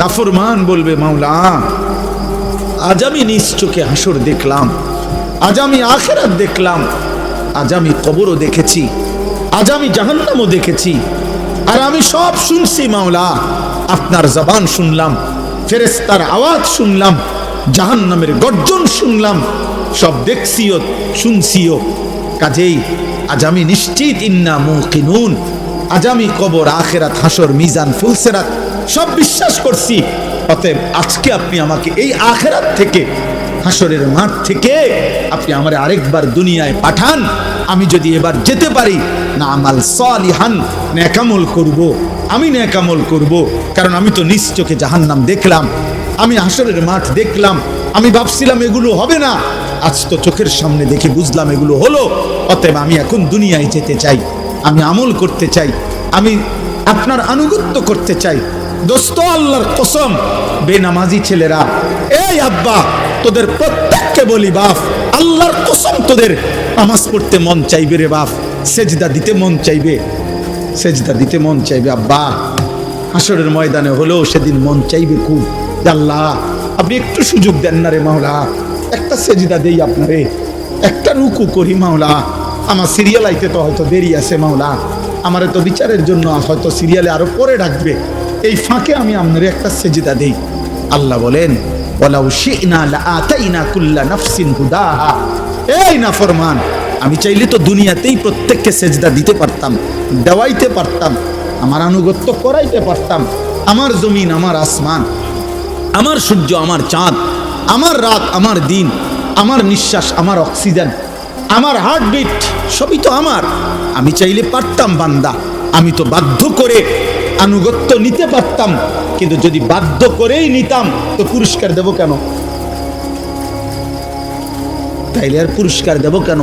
নাফরমান বলবে, মাওলা আজ আমি নিজ চোখে হাসর দেখলাম, আজ আমি আখিরাত দেখলাম, আজ আমি কবরও দেখেছি, আজ আমি জাহান্নামও দেখেছি, আর আমি সব শুনছি মাওলা। আপনার জবান শুনলাম, ফেরেশতার আওয়াজ শুনলাম, জাহান্নামের গর্জন শুনলাম, সব দেখছিও শুনছিও। কাজেই আজ আমি নিশ্চিত, ইন্না মুকিনুন, আজ আমি কবর, আখিরাত, হাসর, মিজান, ফুলসিরাত সব বিশ্বাস করছি। অতএব আজকে আপনি আমাকে এই আখিরাত থেকে, হাসরের মাঠ থেকে আপনি আমারে আরেকবার দুনিয়ায় পাঠান। আমি যদি এবার যেতে পারি, না আমাল সালিহান, নেকামল করব, আমি নেকামল করব। কারণ আমি তো নিজ চোখে জাহান্নাম দেখলাম, আমি হাসরের মাঠ দেখলাম, আমি ভাবছিলাম এগুলো হবে না, আজ তো চোখের সামনে দেখে বুঝলাম এগুলো হলো। অতএব আমি এখন দুনিয়ায় যেতে চাই, আমি আমল করতে চাই, আমি আপনার আনুগত্য করতে চাই। দোস্ত, আল্লাহর কসম, বেনামাজি ছেলেরা, এই আব্বা তোদের প্রত্যেককে বলি, বাপ আল্লাহর কসম, তোদের নামাজ পড়তে মন চাইবে রে বাপ, সেজদা দিতে মন চাইবে, সেজদা দিতে মন চাইবে আব্বা। হাসরের ময়দানে হলেও সেদিন মন চাইবে খুব, আল্লাহ আপনি একটু সুযোগ দেন না রে মাওলা, একটা সেজদা দেই আপনারে, একটা রুকু করি মাওলা। আমার সিরিয়াল আইতে তো হয়তো দেরি আছে মাওলা, আমারে তো বিচারের জন্য হয়তো সিরিয়ালে আরো পরে ডাকবে, এই ফাঁকে আমি আপনারে একটা সেজদা দেই। আল্লাহ বলেন, ওয়ালাউ শি'না লাআতাইনা কুল্লা নাফসিন হুদাহা। এই নাফরমান, আমি চাইলে তো দুনিয়াতেই প্রত্যেককে সেজদা দিতে পারতাম, দেওয়াইতে পারতাম, আমার আনুগত্য করাইতে পারতাম। আমার জমিন, আমার আসমান, আমার সূর্য, আমার চাঁদ, আমার রাত, আমার দিন, আমার নিঃশ্বাস, আমার অক্সিজেন, আমার হার্টবিট সবই তো আমার। আমি চাইলে পারতাম বান্দা, আমি তো বাধ্য করে আনুগত্য নিতে পারতাম। কিন্তু যদি বাধ্য করেই নিতাম তো পুরস্কার দেব কেন? তাইলে আর পুরস্কার দেব কেন?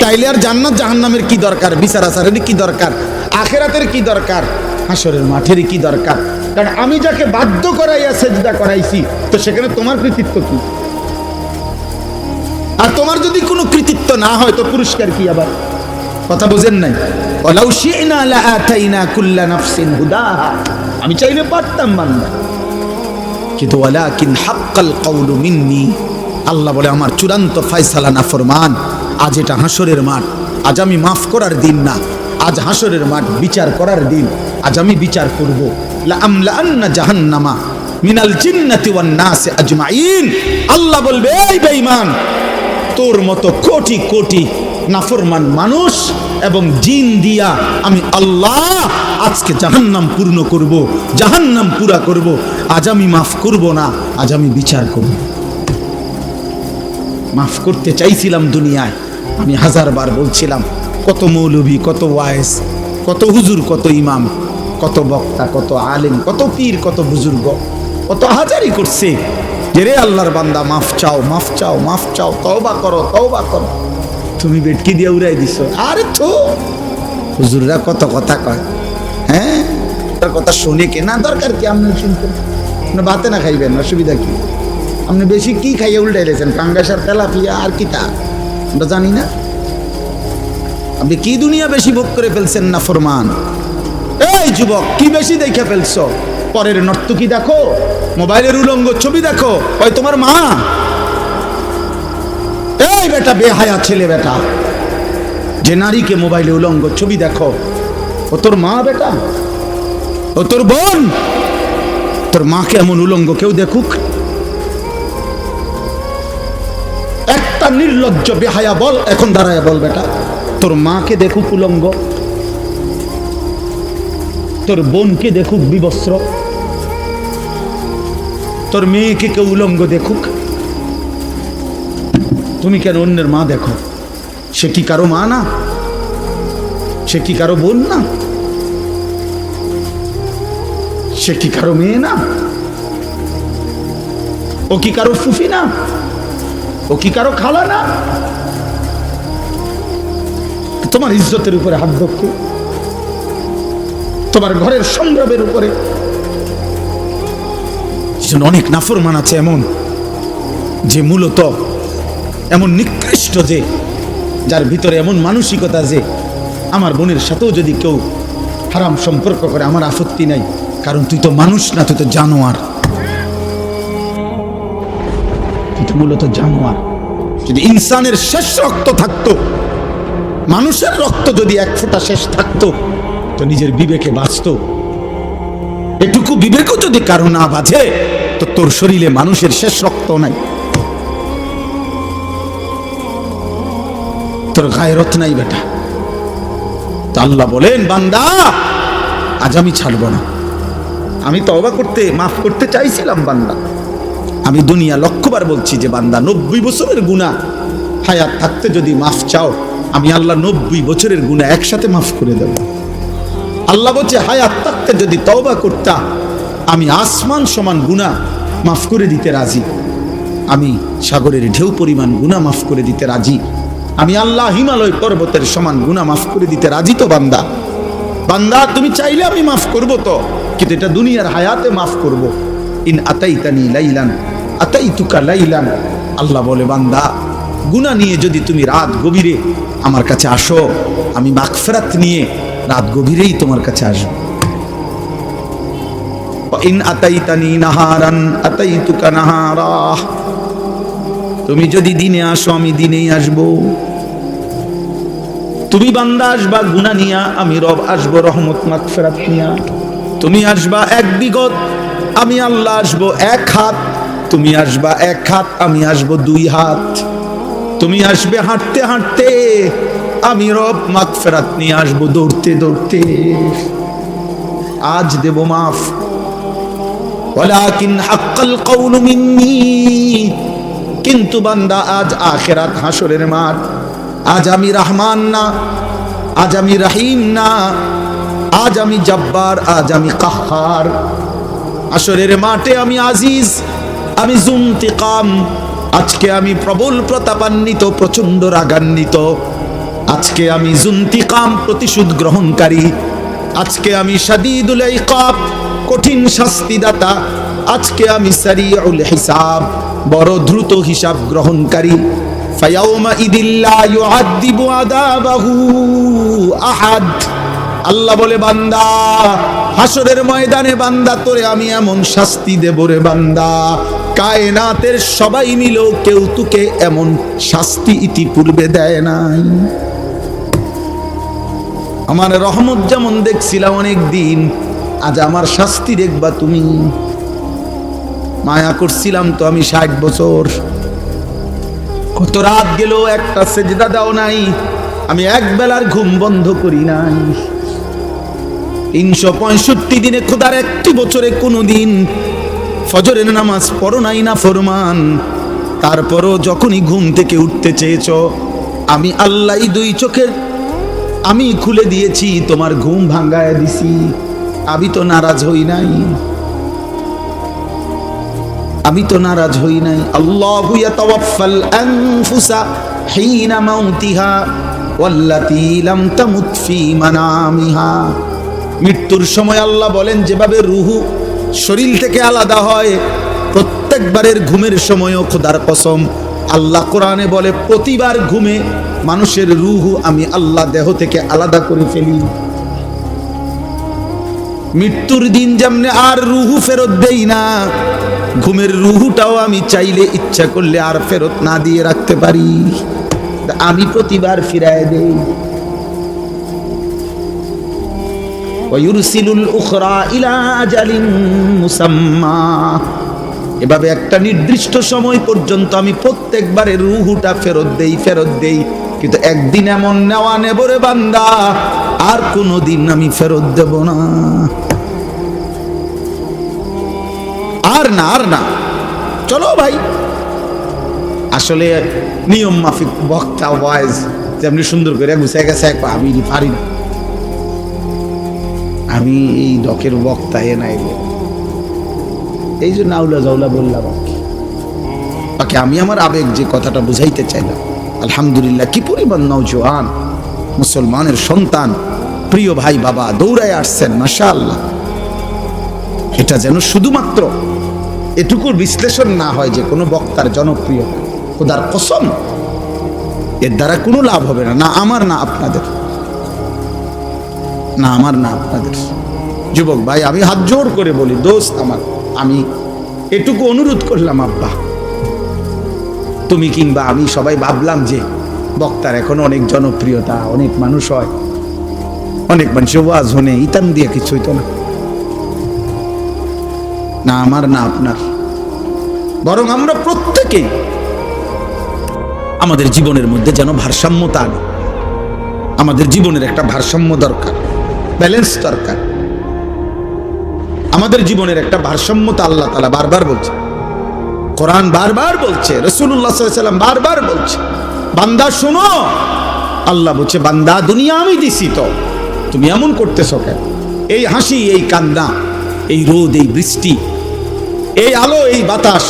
তাইলে আর জান্নাত জাহান্নামের কি দরকার? বিচার আচারের কি দরকার? আখিরাতের কি দরকার? হাসরের মাঠের কি দরকার? কারণ আমি যাকে বাধ্য করাইয়া সেজদা করাইছি, তো সেখানে তোমার কৃতিত্ব কি? আর তোমার যদি কোনো কৃতিত্ব না হয় তো পুরস্কার কি? আবার কথা বোঝেন নাই? ওয়ালাউ শি'না লাআতাইনা কুল্লা নাফসিন হুদাহা, আমি চাইলে পারতাম বান্দা, কিন্তু ওয়ালাকিন হাক্কাল কওলু মিন্নি, আল্লাহ বলে আমার চূড়ান্ত ফয়সালা নাফরমান। আজ এটা হাসরের মাঠ, আজ আমি মাফ করার দিন না, আজ হাসরের মাঠ বিচার করার দিন। আজ আমি বিচার করব। লা আমলাআন্না জাহান্নামা মিনাল জিন্নাতি ওয়ান নাসি আজমাইন। আল্লাহ বলবে, এই বেঈমান, তোর মতো কোটি কোটি নাফরমান মানুষ এবং জিন দিয়া আমি আল্লাহ আজকে জাহান্নাম পূর্ণ করব, জাহান্নাম পুরা করব। আজ আমি মাফ করব না, আজ আমি বিচার করব। মাফ করতে চাইছিলাম দুনিয়ায়, আমি হাজারবার বলছিলাম, কত মৌলভী, কত ওয়াইজ, কত হুজুর, কত ইমাম, কত বক্তা, কত আলেম, কত পীর, কত বুজুর্গ, কত হাজারি করছে যে রে আল্লাহর বান্দা মাফ চাও, মাফ চাও, মাফ চাও, তওবা করো, তওবা করো। তুমি বেটকি দিয়ে উড়াই দিছো। আরে তো হুজুররা কত কথা কয়, হ্যাঁ তার কথা শুনে কে না, দরকার কি আপনি শুনতে? আপনি ভাতে না খাইবেন, অসুবিধা কি? আপনি বেশি কি খাইয়ে উল্টাই লেছেন? পাঙ্গাসার তেলাপিয়া আর কি তা আমরা জানি না? আপনি কি দুনিয়া বেশি ভোগ করে ফেলছেন না ফরমান? এই যুবক, কি বেশি দেখে ফেলছো? পরের নর্তকী দেখো, মোবাইলের উলঙ্গ ছবি দেখো, ওই তোমার মা। এই বেটা বেহায়া ছেলে বেটা, যে নারীকে মোবাইলে উলঙ্গ ছবি দেখো, ও তোর মা বেটা, ও তোর বোন। তোর মাকে এমন উলঙ্গ কেউ দেখুক? একটা নির্লজ্জ বেহায়া বল, এখন দাঁড়ায় বল বেটা, তোর মাকে দেখুক উলঙ্গ, তোর বোনকে দেখুক বিবস্ত্র, তোর মেয়েকে কেউ উলঙ্গ দেখুক, তুমি কেন অন্যের মা দেখো? সে কি কারো মা না? সে কি কারো বোন না? সে কি কারো মেয়ে না? ও কি কারো ফুফি না? ও কি কারো খালা না? তোমার ইজ্জতের উপরে হাত ধরতে, তোমার ঘরের সংগ্রামের উপরে। অনেক নাফরমান আছে এমন, যে মূলত এমন নিকৃষ্ট, যে যার ভিতরে এমন মানসিকতা যে আমার বোনের সাথেও যদি কেউ হারাম সম্পর্ক করে আমার আপত্তি নাই, কারণ তুই তো মানুষ না, তুই তো জানোয়ার, তুই তো মূলত জানোয়ার। যদি ইনসানের শেষ রক্ত থাকতো, মানুষের রক্ত যদি এক ফোঁটা শেষ থাকতো, তো নিজের বিবেকে বাঁচতো। এটুকু বিবেকও যদি কারো না বাজে, তো তোর শরীরে মানুষের শেষ রক্ত নাই, তোর গায়রত নাই বেটা। তো আল্লাহ বলেন, বান্দা আজ আমি ছাড়বো না। আমি তওবা করতে, মাফ করতে চাইছিলাম বান্দা। আমি দুনিয়া লক্ষবার বলছি যে বান্দা 90 বছরের গুনাহ হায়াত থাকতে যদি মাফ চাও, আমি আল্লাহ 90 বছরের গুনাহ একসাথে মাফ করে দেব। আল্লাহ বলছে হায়াত থাকতে যদি তওবা করতা, আমি আসমান সমান গুনাহ মাফ করে দিতে রাজি। আমি সাগরের ঢেউ পরিমাণ গুনাহ মাফ করে দিতে রাজি। আমি আল্লাহ হিমালয় পর্বতের সমান গুনাহ মাফ করে দিতে রাজি। তো বান্দা, বান্দা তুমি চাইলে আমি মাফ করব, তো কিন্তু এটা দুনিয়ার হায়াতে মাফ করব। ইন আতাইতানি লাইলান আতাইতুকা লাইলান। আল্লাহ বলে, বান্দা গুনাহ নিয়ে যদি তুমি রাত গভীরে আমার কাছে আসো, আমি মাগফিরাত নিয়ে রাত গভীরেই তোমার কাছে আসবো। ইন আতাইতানি নাহারান আতাইতুকা নাহারা। তুমি যদি দিনে আসো, আমি দিনেই আসবো। তুমি বান্দা আসবা গুনাহ নিয়া, আমি রব আসবো রহমত মাগফিরাত নিয়া। তুমি আসবা এক বিগত, আমি আল্লাহ আসবো এক হাত। তুমি আসবা এক হাত, আমি আসবো 2 হাত। তুমি আসবে হাঁটতে হাঁটতে, আমি রব মাগফিরাত নিয়ে আসবো দৌড়তে দৌড়তে। আজ দেব মাফ, ওয়ালাকিন হাক্কাল কওলু মিন্নি। কিন্তু বান্দা আজ আখিরাত হাসরের মাঠ। আজ আমি রহমান না, আজ আমি রহিম না, আজ আমি জব্বার, আজ আমি কাহ্হার। হাসরের মাঠে আমি আজিজ, আমি যুনতিকাম। আজকে আমি প্রবল প্রতাপান্বিত, প্রচন্ড রাগান্বিত। আজকে আমি যুনতিকাম, প্রতিশোধ গ্রহণকারী। আজকে আমি শাদীদুল ইকাব, কঠিন শাস্তিদাতা। আজকে আমি সারিউল হিসাব, বড় দ্রুত হিসাব গ্রহণকারী। ফায়াউমা ইদিল্লা ইউআযিবু আযাবাহু আহাদ। আল্লাহ বলে, বান্দা হাসরের ময়দানে বান্দা তোরে আমি এমন শাস্তি দেব রে বান্দা, কায়নাতের সবাই মিলেও কেউ তোকে এমন শাস্তি ইতিপূর্বে দেয় নাই। আমার রহমত যেমন দেখছিলাম অনেক দিন, আজ আমার শাস্তি দেখবা তুমি। মায়া করছিলাম তো আমি 60 বছর। কত রাত গেল, একটা সেজদা দাও নাই, আমি এক বেলার ঘুম বন্ধ করি নাই। 365 দিনে খোদার একটি বছরে কোনোদিন ফজরের নামাজ পড়ো নাই না ফরমান। তারপরও যখনই ঘুম থেকে উঠতে চেয়েছ, আমি আল্লাহ 2 চোখের আমি খুলে দিয়েছি, তোমার ঘুম ভাঙ্গায় দিছি। আমি তো নারাজ হই নাই, আমি তো নারাজ হই নাই। আল্লাহু ইয়াতাওয়াফাল আনফুসা হিনা মাউতিহা ওয়াল্লাতী লাম তামুত ফি মানামিহা। মৃত্যুর সময় আল্লাহ বলেন, যেভাবে রুহু শরীর থেকে আলাদা হয়, প্রত্যেকবারের ঘুমের সময়ও খোদার কসম আল্লাহ কোরআনে বলে, প্রতিবার ঘুমে মানুষের রুহু আমি আল্লাহ দেহ থেকে আলাদা করে ফেলি। মৃত্যুর দিন যেমনে আর রুহু ফেরত দেই না, ঘুমের রুহুটাও আমি চাইলে ইচ্ছা করলে আর ফেরত না দিয়ে রাখতে পারি, আমি প্রতিবার ফিরায় দেই। ওয়ায়ুরসিলুল উখরা ইলা আজালিন মুসাম্মা। এভাবে একটা নির্দিষ্ট সময় পর্যন্ত আমি প্রত্যেকবারে রুহুটা ফেরত দেই। কিন্তু একদিন এমন নেওয়া নেব রে বান্দা, আর কোনোদিন আমি ফেরত দেব না। আর না চলো ভাই। আসলে নিয়ম মাফিক বক্তা ওয়াইজ যেমনি সুন্দর করে গুছাই গেছে, আমি পারি না, আমি এই ডকের বক্তা নাই, এই জন্য আউলা জাউলা বললাম। বাকি আমি আমার আবেগ যে কথাটা বুঝাইতে চাইলাম, আলহামদুলিল্লাহ কি পরিমাণ নওজোয়ান মুসলমানের সন্তান, প্রিয় ভাই বাবা দৌড়ায় আসছেন, মাশাআল্লাহ। এটা যেন শুধুমাত্র এটুকুর বিশ্লেষণ না হয় যে কোনো বক্তার জনপ্রিয়তা। খোদার কসম, এর দ্বারা কোনো লাভ হবে না, না আমার না আপনাদের, না আমার না আপনাদের। যুবক ভাই, আমি হাত জোর করে বলি, দোস্ত আমার, আমি এটুকু অনুরোধ করলাম, আব্বা তুমি কিংবা আমি সবাই ভাবলাম যে বক্তার এখন অনেক জনপ্রিয়তা, অনেক মানুষ হয়, অনেক মানুষ ওয়াজ হনে ইতাম দিয়ে কিছু হইতো না, না আমার না আপনার, বরং আমরা প্রত্যেকেই আমাদের জীবনের মধ্যে যেন ভারসাম্যতা আনি। আমাদের জীবনের একটা ভারসাম্য দরকার, ব্যালেন্স দরকার। আমাদের জীবনের একটা ভারসাম্যতা আল্লাহ তাআলা বারবার বলছে, কোরআন বারবার বলছে, রাসূলুল্লাহ সাল্লাল্লাহু আলাইহি ওয়াসাল্লাম বারবার বলছে, বান্দা শোনো, আল্লাহ বলছে বান্দা দুনিয়া আমি দিছি, তো তুমি এমন করতেছো কেন? এই হাসি, এই কান্না, এই রোদ, এই বৃষ্টি, এই আলো, এই বাতাস,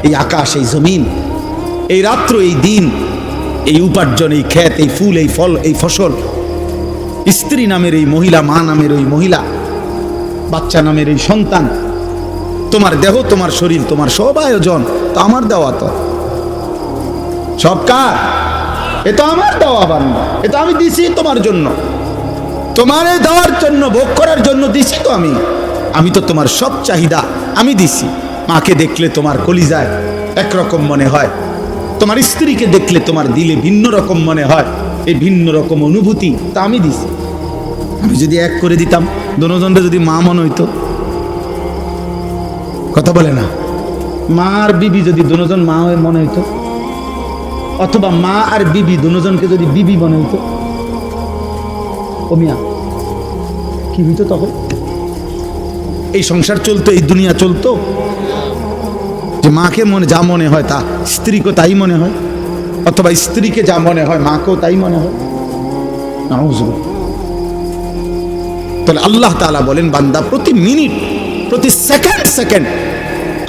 এই আকাশ, এই জমিন, এই রাত্র, এই দিন, এই উপার্জন, এই ক্ষেত, এই ফুল, এই ফল, এই ফসল, স্ত্রী নামের এই মহিলা, মা নামের ওই মহিলা, বাচ্চা নামের এই সন্তান, তোমার দেহ, তোমার শরীর, তোমার সব আয়োজন তো আমার দেওয়া, তো সব কার? এ তো আমার দেওয়া বান্দা, এ তো আমি দিছি তোমার জন্য, তোমার এই দেওয়ার জন্য, ভোগ করার জন্য দিছি তো আমি তো তোমার সব চাহিদা আমি দিছি। মাকে দেখলে তোমার কলিজায় একরকম মনে হয়, তোমার স্ত্রীকে দেখলে তোমার দিলে ভিন্ন রকম মনে হয়, এই ভিন্ন রকম অনুভূতি তা আমি দিছি। আমি যদি এক করে দিতাম, দুজনটা যদি মা মনে হইতো, কথা বলে না, মা আর বিবি যদি দুজন মা হয়ে মনে হইতো, অথবা মা আর বিবি দুজনকে যদি বিবি মনে হইতো, ও মিয়া কি হইতো তখন? এই সংসার চলতো, এই দুনিয়া চলতো, যে মাকে মনে যা মনে হয় তা স্ত্রীকে তাই মনে হয়, অথবা স্ত্রীকে যা মনে হয় মাকেও তাই মনে হয়। নাউযুবিল্লাহ। তাহলে আল্লাহ তাআলা বলেন, বান্দা প্রতি মিনিট, প্রতি সেকেন্ড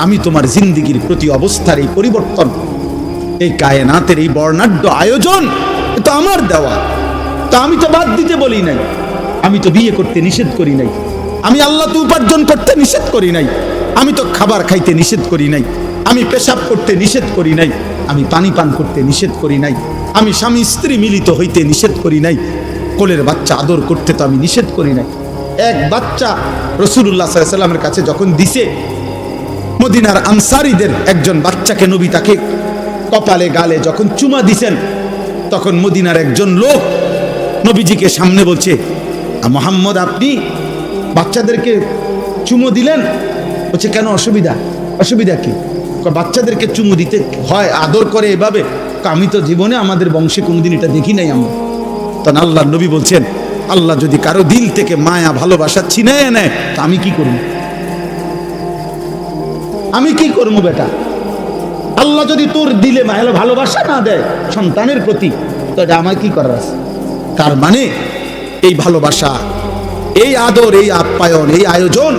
আমি তোমার জিন্দেগির প্রতি অবস্থার এই পরিবর্তন, এই কায়নাতের এই বর্ণাঢ্য আয়োজন, এটা আমার দেওয়া। তা আমি তো বাদ দিতে বলি নাই, আমি তো বিয়ে করতে নিষেধ করি নাই, আমি আল্লাহ তো উপার্জন করতে নিষেধ করি নাই, আমি তো খাবার খাইতে নিষেধ করি নাই, আমি পেশাব করতে নিষেধ করি নাই, আমি পানি পান করতে নিষেধ করি নাই, আমি স্বামী স্ত্রী মিলিত হইতে নিষেধ করি নাই, কোলের বাচ্চা আদর করতে তো আমি নিষেধ করি নাই। এক বাচ্চা রাসূলুল্লাহ সাল্লাল্লাহু আলাইহি ওয়াসাল্লামের কাছে যখন দিছে, মদিনার আনসারীদের একজন বাচ্চাকে নবী তাকে কপালে গালে যখন চুমা দিছেন, তখন মদিনার একজন লোক নবীজিকে সামনে বলছে, মুহাম্মদ আপনি বাচ্চাদেরকে চুমু দিলেন? বলছে কেন, অসুবিধা কি? বাচ্চাদেরকে চুমু দিতে হয়, আদর করে এভাবে? আমি তো জীবনে আমাদের বংশে কোনোদিন এটা দেখি নাই আমরা। তখন আল্লাহ নবী বলছেন, আল্লাহ যদি কারো দিল থেকে মায়া ভালোবাসা ছিনিয়ে নেয়, তা আমি কি করব? আমি কি করবো বেটা? আল্লাহ যদি তোর দিলে ভালোবাসা না দেয় সন্তানের প্রতি, তো এটা আমার কি করার আছে? তার মানে এই ভালোবাসা, এই আদর, এই আপ্যায়ন, এই আয়োজন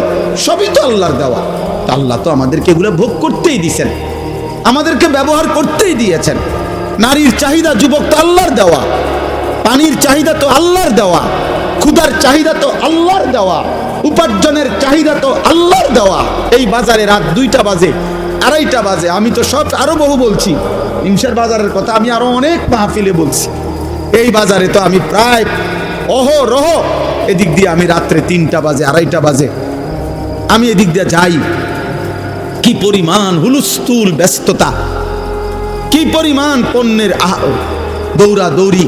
সবই তো আল্লাহর দেওয়া। আল্লাহ তো আমাদেরকে এগুলো ভোগ করতেই দিয়েছেন, আমাদেরকে ব্যবহার করতেই দিয়েছেন। নারীর চাহিদা যুবক তো আল্লাহর দেওয়া, পানির চাহিদা তো আল্লাহর দেওয়া, ক্ষুধার চাহিদা তো আল্লাহর দেওয়া, উপার্জনের চাহিদা তো আল্লাহর দেওয়া। এই বাজারে রাত 2টা বাজে, 2:30 বাজে, আমি তো সব আরো বহু বলছি, ইমসার বাজারের কথা আমি আরো অনেক মাহফিলে বলছি। এই বাজারে তো আমি প্রায় অহরহ এদিক দিয়ে আমি রাত্রে 3টা বাজে, 2:30 বাজে আমি এদিক দিয়ে যাই। কি পরিমাণ হুলস্থুল, ব্যস্ততা, কি পরিমাণ পণ্যের দৌড়া দৌড়ি,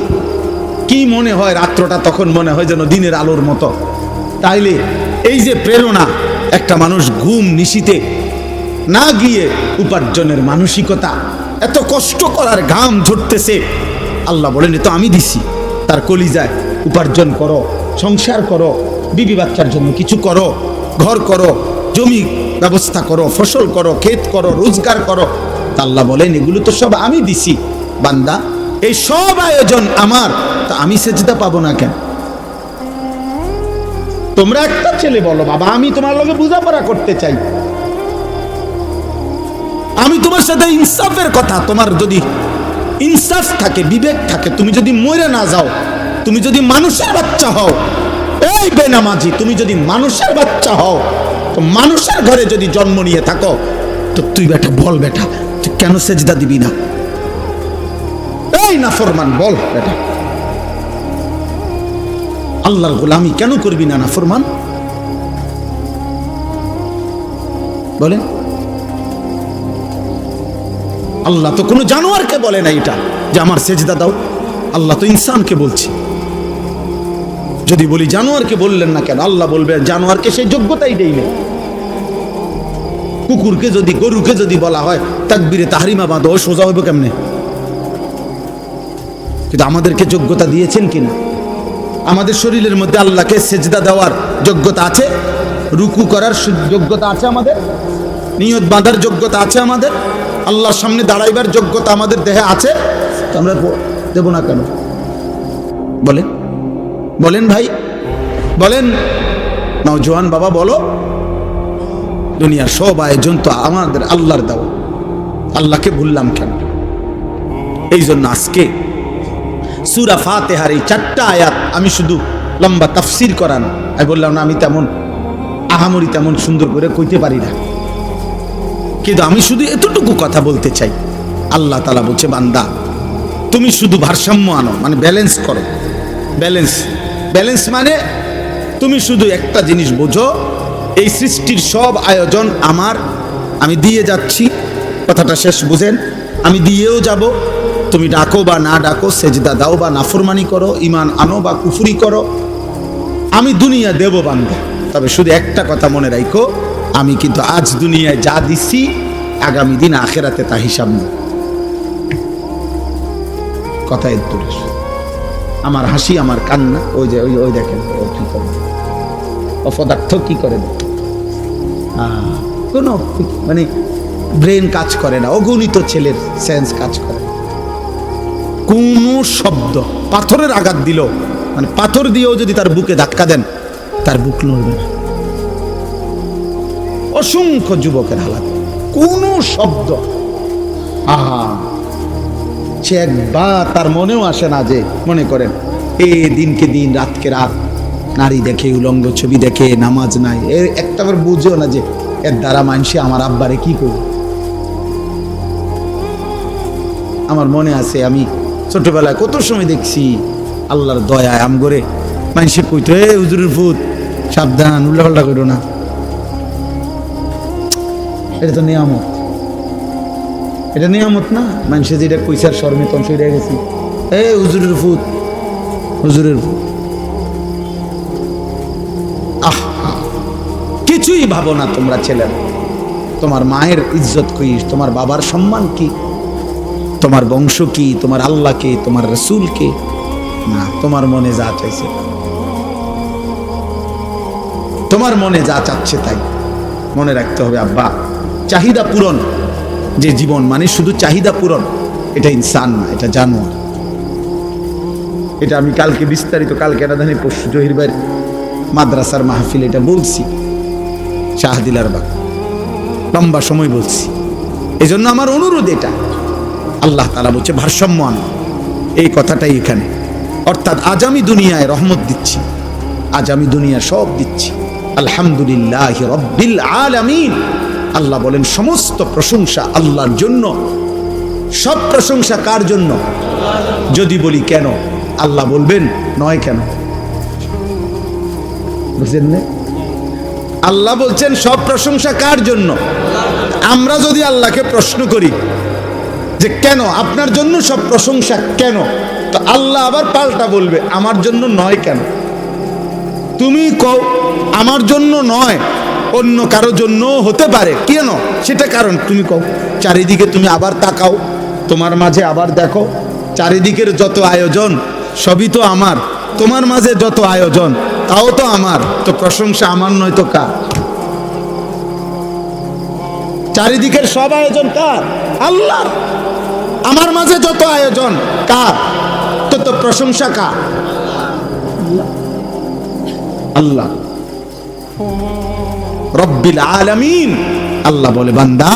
কি মনে হয় রাত্রটা তখন মনে হয় যেন দিনের আলোর মতো। তাইলে এই যে প্রেরণা, একটা মানুষ ঘুম নিশিতে না গিয়ে উপার্জনের মানসিকতা, এত কষ্ট করার ঘাম ঝরতেছে, আল্লাহ বলেন এ তো আমি দিছি। তার কলিজায় উপার্জন করো, সংসার করো, বিবি বাচ্চার জন্য কিছু করো, ঘর করো, জমি ব্যবস্থা করো, ফসল করো, ক্ষেত করো, রোজগার করো। আল্লাহ বলেন এগুলো তো সব আমি দিছি। বান্দা এই সব আয়োজন আমার, তা আমি সেজদা পাবো না কেন? তোমরা একটা ছেলে বলো, বাবা আমি তোমার লগে বোঝাপড়া করতে চাই, আমি তোমার সাথে ইনসাফের কথা, তোমার যদি ইনসাফ থাকে, বিবেক থাকে, তুমি যদি মরে না যাও, তুমি যদি মানুষের বাচ্চা হও, এই বেনামাজি তুমি যদি মানুষের বাচ্চা হও, তো মানুষের ঘরে যদি জন্ম নিয়ে থাকো, তো তুই বেটা বল, বেটা তুই কেন সেজদা দিবি না? এই নাফরমান বল বেটা, আল্লাহর গোলামি কেন করবি না নাফরমান? বলেন? আল্লাহ তো কোনো জানোয়ারকে বলে না এটা যে আমার সেজদা দাও। আল্লাহ তো ইনসানকে বলছে। যদি বলি জানোয়ারকে বললেন না কেন, আল্লাহ বলবেন জানোয়ারকে সেই যোগ্যতাই দেই না। কুকুরকে যদি, গরুকে যদি বলা হয় তাকবীরে তাহরিমা বাঁধো, সোজা হইব কেমনে? কিন্তু আমাদেরকে যোগ্যতা দিয়েছেন কিনা? আমাদের শরীরের মধ্যে আল্লাহকে সেজদা দেওয়ার যোগ্যতা আছে, রুকু করার যোগ্যতা আছে, আমাদের নিয়ত বাঁধার যোগ্যতা আছে, আমাদের আল্লাহর সামনে দাঁড়াইবার যোগ্যতা আমাদের দেহে আছে। আমরা দেব না কেন? বলেন, বলেন ভাই, বলেন নওজোয়ান বাবা, বলো। দুনিয়ার সব আয়োজন তো আমাদের আল্লাহর দেওয়া, আল্লাহকে ভুললাম কেন? এই জন্য আজকে সূরা ফাতিহার এই 4টা আয়াত আমি শুধু লম্বা তাফসীর করান, আমি বললাম না আমি তেমন আহামরি তেমন সুন্দর করে কইতে পারি না, কিন্তু আমি শুধু এতটুকু কথা বলতে চাই। আল্লাহ তাআলা বলছে, বান্দা তুমি শুধু ভারসাম্য আনো, মানে ব্যালেন্স করো। ব্যালেন্স, ব্যালেন্স মানে তুমি শুধু একটা জিনিস বোঝো, এই সৃষ্টির সব আয়োজন আমার, আমি দিয়ে যাচ্ছি। কথাটা শেষ বুঝেন? আমি দিয়েও যাব, তুমি ডাকো বা না ডাকো, সেজদা দাও বা নাফরমানি করো, ঈমান আনো বা কুফরি করো, আমি দুনিয়া দেব বান্দা। তবে শুধু একটা কথা মনে রাখো, আমি কিন্তু আজ দুনিয়ায় যা দিছি আগামী দিন আখিরাতে তা হিসাব নেই। কথা এর দূরে। আমার হাসি, আমার কান্না, ওই যে ওই দেখেন ও কি করে, অপদার্থ কি করে, কোনো মানে ব্রেন কাজ করে না, অগণিত ছেলের সেন্স কাজ করে। কোন শব্দ, পাথরের আঘাত দিল, মানে পাথর দিয়েও যদি তার বুকে ধাক্কা দেন তার বুক নড়বে না। অসংখ্য যুবকের হালাত, কোন শব্দ, আহা, সে একবার তার মনেও আসে না যে, মনে করেন এ দিনকে দিন, রাতকে রাত নারী দেখে, উলঙ্গ ছবি দেখে, নামাজ নাই, এর একটাবার বুঝেও না যে এর দ্বারা মানুষে আমার আব্বারে কি করবে। আমার মনে আছে আমি ছোটবেলায় কত সময় দেখছি আল্লাহর দয়ায় আমগরে মানুষে কইতো, এ হুজুরের ভূত, সাবধান, উল্লাপাল্লা করো না। এটা তো নিয়ামত, এটা নিয়ামত না? মানুষে যেটা কইসার শর্মে তন সইরে গেছি, এ হুজুরের ভূত, হুজুরের ভূত। কিছুই ভাবো না তোমরা ছেলেরা, তোমার মায়ের ইজ্জত কি, তোমার বাবার সম্মান কি, তোমার বংশ কি, তোমার আল্লাহ কে, তোমার রাসূল কে, না, তোমার মনে যা চাইছে, তোমার মনে যা চাচ্ছে তাই মনে রাখতে হবে। আব্বা, চাহিদা পূরণ যে জীবন, মানে শুধু চাহিদা পূরণ, এটা ইনসান না, এটা জানোয়ার। এটা আমি কালকে বিস্তারিত, কালকে না জানি পরশু জহির ভাইয়ের মাদ্রাসার মাহফিল এটা বলছি, শাহদিলার বাগ, লম্বা সময় বলছি। এই জন্য আমার অনুরোধ এটা, আল্লাহ তাআলা বলছে ভারসাম্য আনো, এই কথাটাই এখানে। অর্থাৎ আজ আমি দুনিয়ায় রহমত দিচ্ছি, আজ আমি দুনিয়া সব দিচ্ছি, আলহামদুলিল্লাহি রাব্বিল আলামিন। আল্লাহ বলেন সমস্ত প্রশংসা আল্লাহর জন্য। সব প্রশংসা কার জন্য? যদি বলি কেন, আল্লাহ বলবেন নয় কেন, বুঝলেন না? আল্লাহ বলছেন সব প্রশংসা কার জন্য। আমরা যদি আল্লাহকে প্রশ্ন করি যে কেন, আপনার জন্য সব প্রশংসা কেন, তো আল্লাহ আবার পাল্টা বলবে আমার জন্য নয় কেন। তুমি কও আমার জন্য নয়, অন্য কারো জন্য হতে পারে, কেন সেটা কারণ তুমি কও। চারিদিকে তুমি আবার তাকাও, তোমার মাঝে আবার দেখো, চারিদিকের যত আয়োজন সবই তো আমার, তোমার মাঝে যত আয়োজন তাও তো আমার, তো প্রশংসা আমার নয় তো কার? চারিদিকের সব আয়োজন কার? আল্লাহর। আমার মাঝে যত আয়োজন কার? তো প্রশংসা কার? আল্লাহ রব্বিল আলামিন। আল্লাহ বলে বান্দা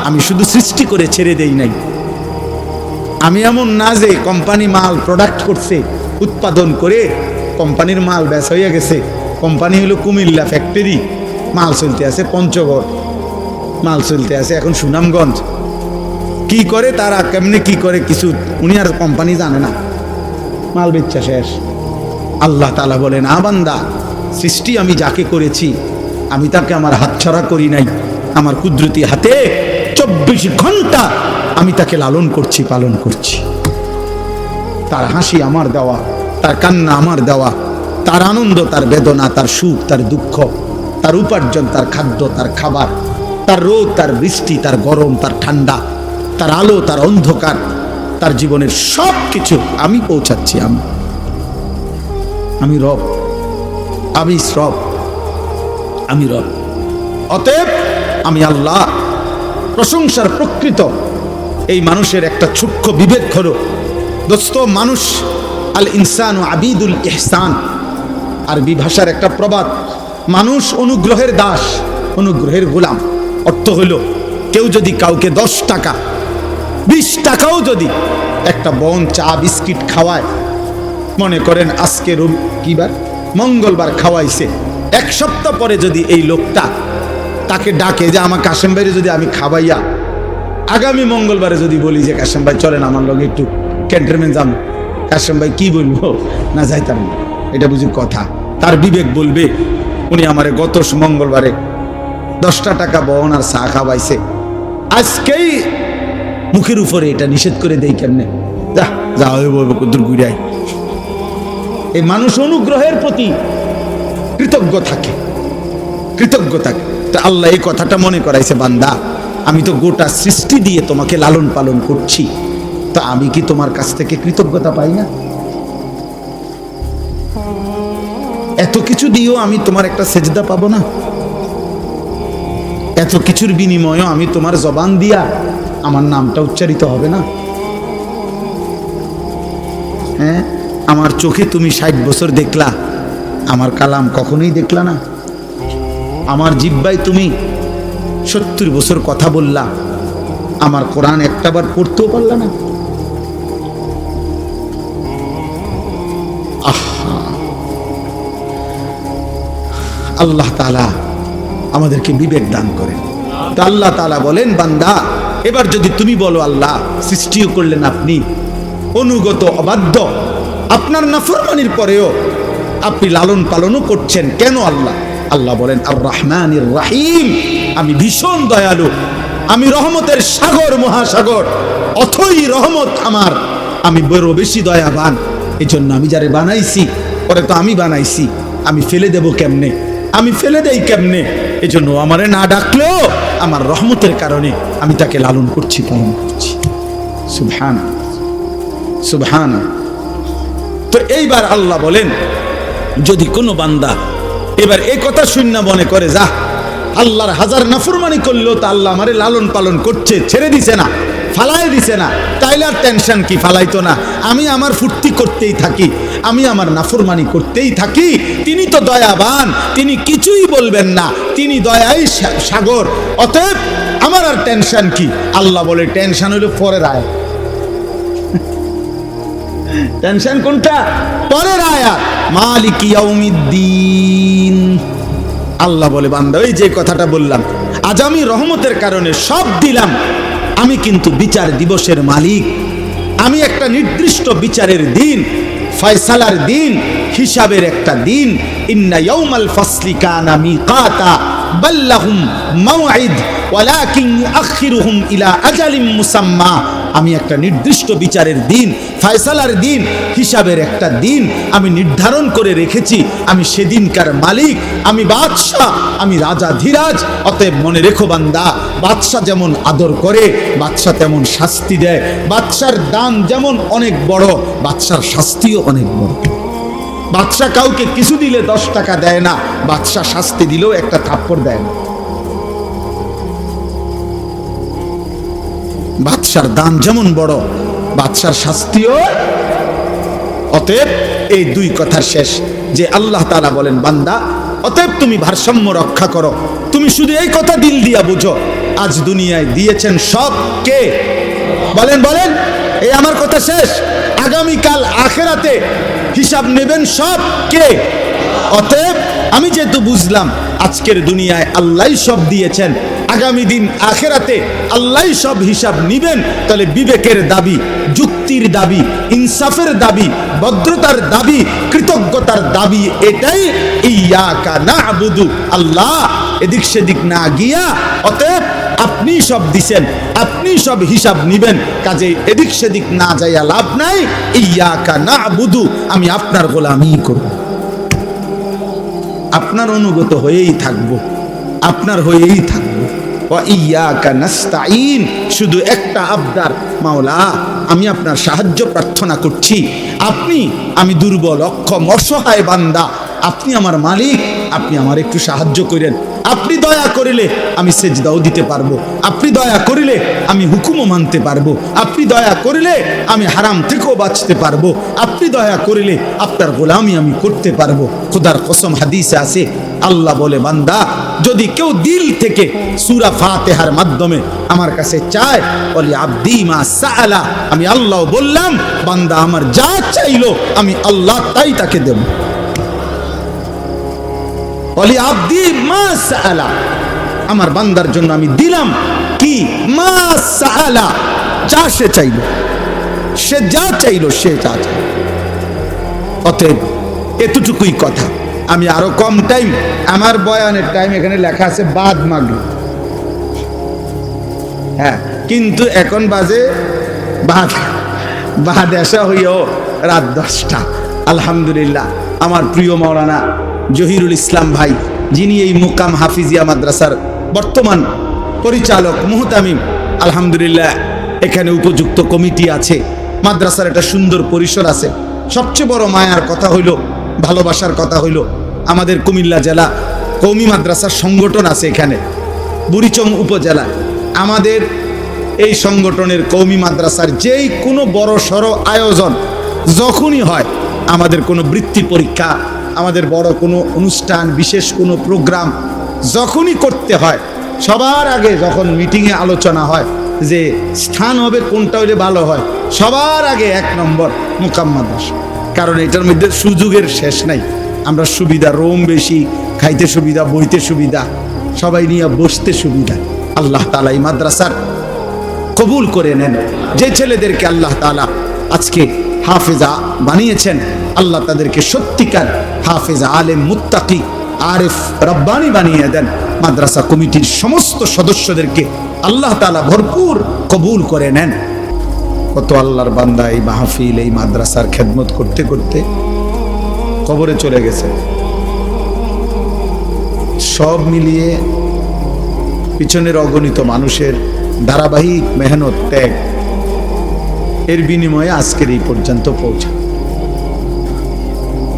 আমি শুধু সৃষ্টি করে ছেড়ে দেই নাই, আমি এমন না যে কোম্পানি মাল প্রোডাক্ট করছে, উৎপাদন করে কোম্পানির মাল বেচ হয়ে গেছে, কোম্পানি হলো কুমিল্লা ফ্যাক্টরি, মাল চলতে আছে পঞ্চগড়, মাল চলতে আছে এখন সুনামগঞ্জ, কি করে তারা কেমনে কি করে কিছু উনি আর কোম্পানি জানে না, মাল বেচা শেষ। আল্লাহ তাআলা বলেন আ বান্দা, সৃষ্টি আমি যাকে করেছি আমি তাকে আমার হাতছাড়া করি নাই, আমার কুদরতি হাতে 24 ঘন্টা আমি তাকে লালন করছি, পালন করছি। তার হাসি আমার দেওয়া, তার কান্না আমার দেওয়া, তার আনন্দ, তার বেদনা, তার সুখ, তার দুঃখ, তার উপার্জন, তার খাদ্য, তার খাবার, তার রোদ, তার বৃষ্টি, তার গরম, তার ঠান্ডা, তার আলো, তার অন্ধকার, তার জীবনের সব কিছু আমি পৌঁছাচ্ছি। আমি রব, আমি রব, আমি রব। অতএব আমি আল্লাহ। প্রশংসার প্রকৃত এই মানুষের একটা সূক্ষ্ম বিবেক হলো, দোস্ত, মানুষ আল ইনসান ও আবিদুল ইহসান, আরবি ভাষার একটা প্রবাদ, মানুষ অনুগ্রহের দাস, অনুগ্রহের গোলাম। অর্থ হলো, কেউ যদি কাউকে 10 টাকা 20 টাকাও যদি একটা বন চা বিস্কিট খাওয়ায়, মনে করেন আজকে কি বার, মঙ্গলবার খাওয়াইছে, 1 সপ্তাহ পরে যদি এই লোকটা তাকে ডাকে যে আমার কাশেম ভাইরে যদি আমি খাওয়াইয়া আগামী মঙ্গলবারে যদি বলি যে কাশেম ভাই চলেন আমার লগে একটু ক্যান্টনমেন্ট যান, কাশেম ভাই কি বলবো, না যাইতাম না, এটা বুঝি কথা। তার বিবেক বলবে উনি আমারে গত মঙ্গলবারে 10টা টাকা বহন আর চা খাওয়াইছে, আজকেই মুখের উপরে এটা নিষেধ করে দেই কেমনে, যা বলবো কুদ্দুর ঘুরাই। এই মানুষ অনুগ্রহের প্রতি কৃতজ্ঞ থাকে, কৃতজ্ঞ থাকে। তো আল্লাহ এই কথাটা মনে করাইছে, বান্দা আমি তো গোটা সৃষ্টি দিয়ে তোমাকে লালন পালন করছি, তা আমি কি তোমার কাছ থেকে কৃতজ্ঞতা পাই না? এত কিছু দিয়েও আমি তোমার একটা সেজদা পাবো না? এত কিছুর বিনিময়েও আমি তোমার জবান দিয়া আমার নামটা উচ্চারিত হবে না? হ্যাঁ, আমার চোখে তুমি 60 বছর দেখলা, আমার কালাম কখনোই দেখলা না। আমার জিহ্বায় তুমি 70 বছর কথা বললা, আমার কোরআন একটাবার পড়তেও পারলা না। আল্লাহ তাআলা আমাদেরকে বিবেক দান করেন। তো আল্লাহ তাআলা বলেন, বান্দা এবার যদি তুমি বলো আল্লাহ সৃষ্টিও করলেন আপনি, অনুগত অবাধ্য, আপনার নাফরমানির পরেও আপনি লালন পালনও করছেন কেন আল্লাহ? আল্লাহ বলেন আর রহমানির রহিম, আমি ভীষণ দয়ালু, আমি রহমতের সাগর, মহাসাগর, অথই রহমত আমার, আমি বড় বেশি দয়াবান। এই জন্য আমি যারে বানাইছি, পরে তো আমি বানাইছি, আমি ফেলে দেব কেমনে, আমি ফেলে দেই কেমনে? এই জন্য আমারে না ডাকলেও আমার রহমতের কারণে আমি তাকে লালন করছি, পালন করছি। সুবহান সুবহান। তো এইবার আল্লাহ বলেন, যদি কোনো বান্দা এবার এই কথা শূন্য মনে করে, যা আল্লাহর হাজার নাফরমানি করলেও তো আল্লাহ আমারে লালন পালন করছে, ছেড়ে দিছে না, ফালাই দিছে না, তাইলে আর টেনশন কি, ফালাইতো না, আমি আমার ফুর্তি করতেই থাকি, আমি আমার নাফরমানি করতেই থাকি, তিনি তো দয়াবান, তিনি কিছুই বলবেন না, তিনি দয়াই সাগর, অতএব আমার আর টেনশন কি? আল্লাহ বলে টেনশন হলো পরের আয়াত। টেনশন কোনটা? পরের আয়াত, মালিক ইয়াউমিদ্দিন। আল্লাহ বলে, বান্দা ওই যে কথাটা বললাম, আজ আমি রহমতের কারণে সব দিলাম, আমি কিন্তু বিচার দিবসের মালিক, আমি একটা নির্দিষ্ট বিচারের দিন, ফয়সালার দিন, হিসাবের একটা দিন। ইন্না ইয়াউমাল ফাসলি কানা মিকাতা বাল্লাহুম মাওঈদ ওয়ালাকিন ইউআখিরুহুম ইলা আজালিম মুসাম্মা। আমি একটা নির্দিষ্ট বিচারের দিন, ফয়সালার দিন, হিসাবের একটা দিন আমি নির্ধারণ করে রেখেছি। আমি সেদিনকার মালিক, আমি বাদশাহ, আমি রাজা ধীরাজ। অতএব মনে রেখো বান্দা, বাদশাহ যেমন আদর করে, বাদশাহ তেমন শাস্তি দেয়। বাদশার দান যেমন অনেক বড়, বাদশার শাস্তিও অনেক বড়। বাদশাহ কাউকে কিছু দিলে 10 টাকা দেয় না, বাদশাহ শাস্তি দিলেও একটা থাপ্পড় দেয় না। বাদশার দান যেমন বড়, বাদশার শাস্তিও। অতএব এই দুই কথার শেষ যে আল্লাহ তাআলা বলেন, বান্দা অতএব তুমি ভারসাম্য রক্ষা করো, তুমি শুধু এই কথা দিল দিয়া বুঝো, আজ দুনিয়ায় দিয়েছেন সব কে? বলেন বলেন, এই আমার কথা শেষ। আগামীকাল আখিরাতে হিসাব নেবেন সব কে? অতএব আমি যেহেতু বুঝলাম আজকের দুনিয়ায় আল্লাহই সব দিয়েছেন, আগামী দিন আখিরাতে আল্লাহই সব হিসাব নিবেন, তাহলে বিবেকের দাবি, যুক্তির দাবি, ইনসাফের দাবি, ভদ্রতার দাবি, কৃতজ্ঞতার দাবি এটাই, ইয়াকা না'বুদু, আল্লাহ এদিক সেদিক না গিয়া, অতএব আপনি সব দিছেন, আপনি সব হিসাব নিবেন, কাজে এদিক সেদিক না যাইয়া লাভ নাই। ইয়াকা না'বুদু, আমি আপনার গোলামি করব, আপনার অনুগত হয়েই থাকবো, আপনার হয়েই থাকবো। ওয়া ইয়াকা নাস্তাঈন, শুধু একটা আবদার, মাওলা আমি আপনার সাহায্য প্রার্থনা করছি। আমি দুর্বল, অক্ষম, অসহায় বান্দা, আপনি আমার মালিক, আপনি আমার একটু সাহায্য করেন। আপনি দয়া করিলে আমি সেজদাও দিতে পারবো, আপনি দয়া করিলে আমি হুকুমও মানতে পারবো, আপনি দয়া করিলে আমি হারাম থেকেও বাঁচতে পারবো, আপনি দয়া করিলে আপনার গোলামি আমি করতে পারবো। খোদার কসম, হাদিসে আছে, আল্লাহ বলে, বান্দা যদি কেউ দিল থেকে সূরা ফাতিহার মাধ্যমে আমার কাছে চায়, বলি আব্দি মা সাআলা, আমি আল্লাহ বললাম বান্দা আমার যা চাইলো আমি আল্লাহ তাই তাকে দেব। বলি আব্দি মা সাআলা, আমার বান্দার জন্য আমি দিলাম কি, মা সাআলা, যা সে চাইলো, সে যা চাইলো, সে যা চাইলো। অতএব এতটুকুই কথা। আমি আরো কম টাইম, আমার বয়ানের টাইম এখানে লেখা আছে বাদ মাগরিব, হ্যাঁ, কিন্তু এখন বাজে বাদ আসা হইও রাত 10টা। আলহামদুলিল্লাহ, আমার প্রিয় মাওলানা জহিরুল ইসলাম ভাই, যিনি এই মুকাম হাফিজিয়া মাদ্রাসার বর্তমান পরিচালক মুহতামিম, আলহামদুলিল্লাহ এখানে উপযুক্ত কমিটি আছে, মাদ্রাসার একটা সুন্দর পরিসর আছে। সবচেয়ে বড় মায়ার কথা হইল, ভালোবাসার কথা হইল, আমাদের কুমিল্লা জেলা কওমি মাদ্রাসার সংগঠন আছে এখানে বুড়িচং উপজেলায়। আমাদের এই সংগঠনের কওমি মাদ্রাসার যেই কোনো বড় সড়ো আয়োজন যখনই হয়, আমাদের কোনো বৃত্তি পরীক্ষা, আমাদের বড় কোনো অনুষ্ঠান, বিশেষ কোনো প্রোগ্রাম যখনই করতে হয়, সবার আগে যখন মিটিংয়ে আলোচনা হয় যে স্থান হবে কোনটা হইলে ভালো হয়, সবার আগে 1 নম্বর মুকাম মাদ্রাসা। কারণ এটার মধ্যে সুযোগের শেষ নাই। আমরা সুবিধা, রোম বেশি, খাইতে সুবিধা, বইতে সুবিধা, সবাই নিয়ে বসতে সুবিধা। আল্লাহ তাআলা এই মাদ্রাসার কবুল করে নেন। যে ছেলেদেরকে আল্লাহ তাআলা আজকে হাফেজা বানিয়েছেন, আল্লাহ তাদেরকে সত্যিকার হাফেজা, আলেম, মুত্তাকি, আরিফ, রব্বানি বানিয়ে দেন। মাদ্রাসা কমিটির সমস্ত সদস্যদেরকে আল্লাহ তাআলা ভরপুর কবুল করে নেন। কত আল্লাহর বান্দা এই মাহফিল, এই মাদ্রাসার খেদমত করতে করতে কবরে চলে গেছে। সব মিলিয়ে পিছনের অগণিত মানুষের ধারাবাহিক মেহনত, ত্যাগ, এর বিনিময়ে আজকের এই পর্যন্ত পৌঁছা।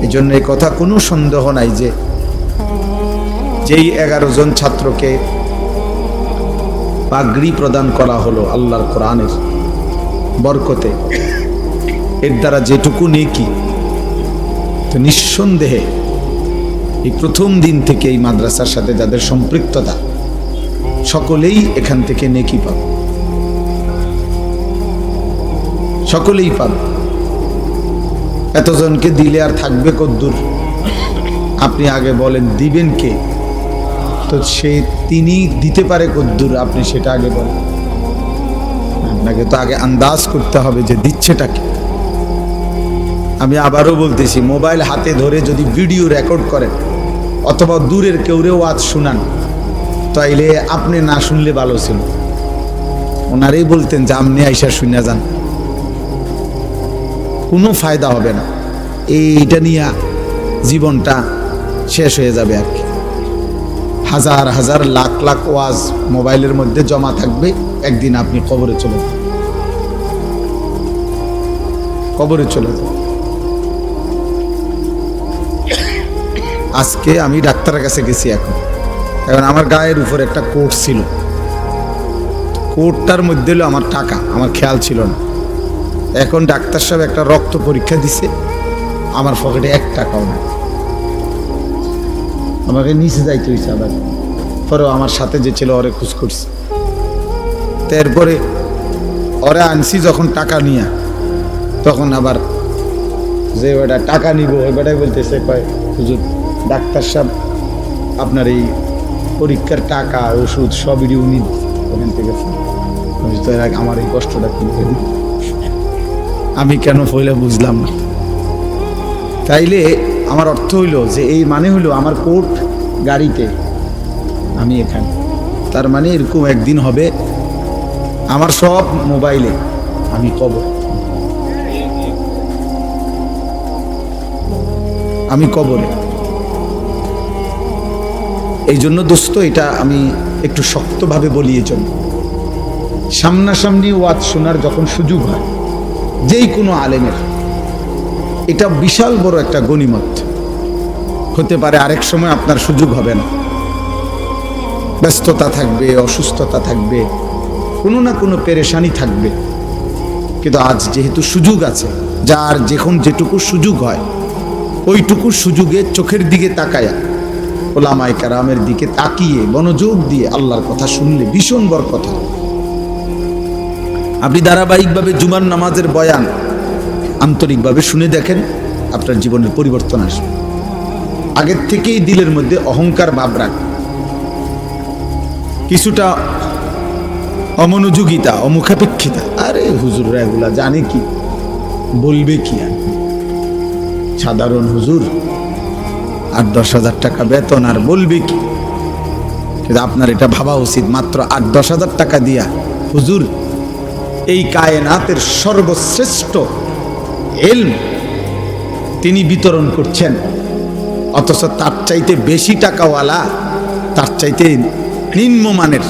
এই জন্য এই কথা কোনো সন্দেহ নাই যে যেই 11 জন ছাত্রকে পাগড়ি প্রদান করা হলো আল্লাহর কোরআনের বরকতে, এর দ্বারা যেটুকু নেকি, তো নিঃসন্দেহে এই প্রথম দিন থেকে এই মাদ্রাসার সাথে যাদের সম্পৃক্ততা, সকলেই এখান থেকে নেকি পাবে, সকলেই পাবে। এতজনকে দিলে আর থাকবে কদ্দুর? আপনি আগে বলেন, দিবেন কে? তো তিনি দিতে পারে কদ্দুর, আপনি সেটা আগে বলেন। আপনাকে তো আগে আন্দাজ করতে হবে যে দিচ্ছেটা কি। আমি আবারও বলতেছি, মোবাইল হাতে ধরে যদি ভিডিও রেকর্ড করেন অথবা দূরের কেউরে ওয়াজ শুনান, তাইলে আপনি না শুনলে ভালো ছিল। ওনারাই বলতেন যে আপনি আইসা শুনে যান, কোনো ফায়দা হবে না, এইটা নিয়ে জীবনটা শেষ হয়ে যাবে আর কি। হাজার হাজার লাখ লাখ ওয়াজ মোবাইলের মধ্যে জমা থাকবে, একদিন আপনি কবরে চলে যান, কবরে চলে যান। আজকে আমি ডাক্তারের কাছে গেছি, এখন আমার গায়ের উপর একটা কোট ছিল, কোটটার মধ্যে হলো আমার টাকা, আমার খেয়াল ছিল না। এখন ডাক্তার সাহেব একটা রক্ত পরীক্ষা দিছে, আমার পকেটে 1 টাকাও না। আমাকে নিচে যাইতে হয়েছে, আবার পরেও আমার সাথে যে ছিল ওরে খোঁজ করছে। তারপরে ওরা আনছি যখন টাকা নিয়ে, তখন আবার যে ওটা টাকা নিব ওই বেটাই বলতেছে, কয় হুজুর ডাক্তার সাহেব আপনার এই পরীক্ষার টাকা, ওষুধ সবই উনি ওখান থেকে আমার এই কষ্টটা কিনতে দিই। আমি কেন পয়লা বুঝলাম না। তাইলে আমার অর্থ হইল যে এই মানে হইল আমার কোট গাড়িতে আমি এখানে। তার মানে এরকম একদিন হবে আমার সব মোবাইলে, আমি কবর, আমি কবরে। এই জন্য দোস্ত, এটা আমি একটু শক্তভাবে বলি। এই জন্য সামনাসামনি ওয়াজ শোনার যখন সুযোগ হয় যেই কোনো আলেমের, এটা বিশাল বড় একটা গনিমত হতে পারে। আরেক সময় আপনার সুযোগ হবে না, ব্যস্ততা থাকবে, অসুস্থতা থাকবে, কোনো না কোনো পেরেশানি থাকবে। কিন্তু আজ যেহেতু সুযোগ আছে, যার যখন যেটুকু সুযোগ হয় ওইটুকু সুযোগে চোখের দিকে তাকায়া, ওলামায়ে কেরামের দিকে তাকিয়ে মনোযোগ দিয়ে আল্লাহর কথা শুনলে ভীষণ বড় কথা। আপনি ধারাবাহিকভাবে জুমার নামাজের বয়ান আন্তরিকভাবে শুনে দেখেন, আপনার জীবনের পরিবর্তন আসবে। আগের থেকেই দিলের মধ্যে অহংকার ভাব রাখ, কিছুটা অমনোযোগিতা, অমুখাপেক্ষিতা, আরে হুজুররা এগুলা জানে কি, বলবে কি, আর সাধারণ হুজুর 8-10 হাজার টাকা বেতন, আর বলবে কি। কিন্তু আপনার এটা ভাবা উচিত, মাত্র 8-10 হাজার টাকা দিয়া হুজুর এই কায়নাতের সর্বশ্রেষ্ঠ ইলম তিনি বিতরণ করছেন, অথচ তার চাইতে বেশি টাকাওয়ালা, তার চাইতে নিম্নমানের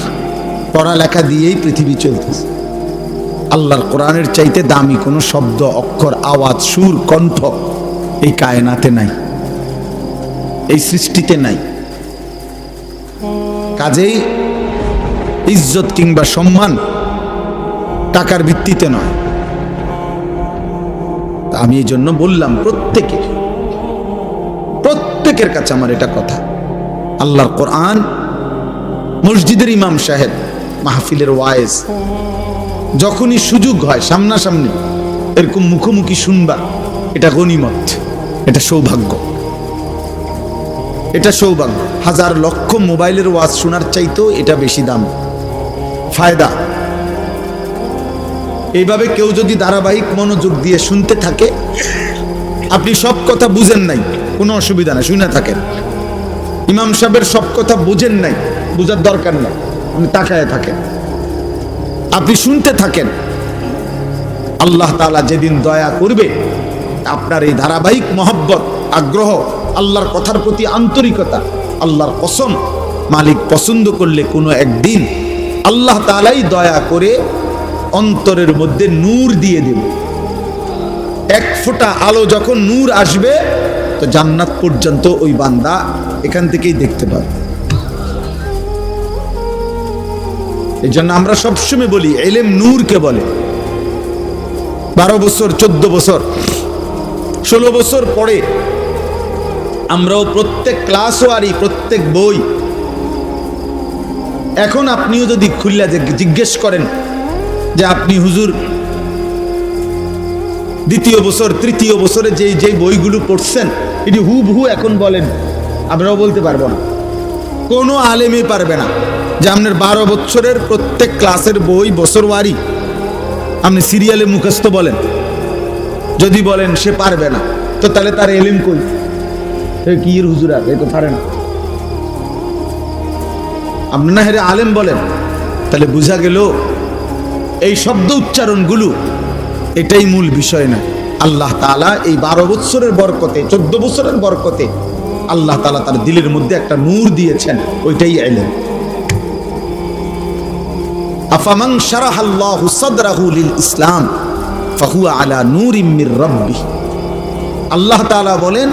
পড়ালেখা দিয়েই পৃথিবী চলতেছে। আল্লাহর কোরআনের চাইতে দামি কোনো শব্দ, অক্ষর, আওয়াজ, সুর, কণ্ঠ এই কায়নাতে নাই, এই সৃষ্টিতে নাই। কাজেই ইজ্জত কিংবা সম্মান টাকার ভিত্তিতে নয়। আমি এই জন্য বললাম প্রত্যেকের কাছে আমার এটা কথা, আল্লাহর কোরআন, মসজিদের ইমাম সাহেব, মাহফিলের ওয়াইজ, যখনই সুযোগ হয় সামনাসামনি এরকম মুখোমুখি শুনবা, এটা গনিমত, এটা সৌভাগ্য, এটা সৌভাগ্য। হাজার লক্ষ মোবাইলের ওয়াজ শোনার চাইতেও এটা বেশি দাম, ফায়দা। এইভাবে কেউ যদি ধারাবাহিক মনোযোগ দিয়ে শুনতে থাকে, আপনি সব কথা বুঝেন নাই, কোনো অসুবিধা নাই, শুনে থাকেন। ইমাম সাহেবের সব কথা বুঝেন নাই, বুঝার দরকার নেই, আপনি তাকায় থাকেন, আপনি শুনতে থাকেন। আল্লাহ তাআলা যেদিন দয়া করবে, আপনার এই ধারাবাহিক মহব্বত, আগ্রহ, আল্লাহর কথার প্রতি আন্তরিকতা, আল্লাহর কসম, মালিক পছন্দ করলে কোনো একদিন আল্লাহ তাআলাই দয়া করে অন্তরের মধ্যে নূর দিয়ে দেবে। এক ফোঁটা আলো যখন নূর আসবে, তো জান্নাত পর্যন্ত ওই বান্দা এখান থেকেই দেখতে পাবে। এই জন্য আমরা সবসময় বলি, ইলম নূরকে বলে। 12 বছর, 14 বছর, 16 বছর পরে আমরাও প্রত্যেক ক্লাসওয়ারি, প্রত্যেক বই, এখন আপনিও যদি খুললা জিজ্ঞেস করেন যে আপনি হুজুর দ্বিতীয় বছর, তৃতীয় বছরে যেই বইগুলো পড়ছেন এটি হুবহু এখন বলেন, আমরাও বলতে পারবো না, কোনো আলেমই পারবে না যে আপনার 12 বছরের প্রত্যেক ক্লাসের বই বছরওয়ারি আপনি সিরিয়ালে মুখস্থ বলেন। যদি বলেন সে পারবে না, তো তাহলে তার এলিম কই? কি এর হুজুর আর এ তো পারে না, আপনি না হেরে আলেম বলেন। তাহলে বুঝা গেল এই শব্দ উচ্চারণগুলো এটাই মূল বিষয় না। আল্লাহ তাআলা এই 12 বছরের বরকতে, 14 বছরের বরকতে আল্লাহ তাআলা তার দিলের মধ্যে একটা নূর দিয়েছেন, ওইটাই ইলম। আফামান শারাহাল্লাহু সাদরাহু লিল ইসলাম ফাহুয়া আলা নূরিম মির রাব্বিহ। আল্লাহ তাআলা বলেন,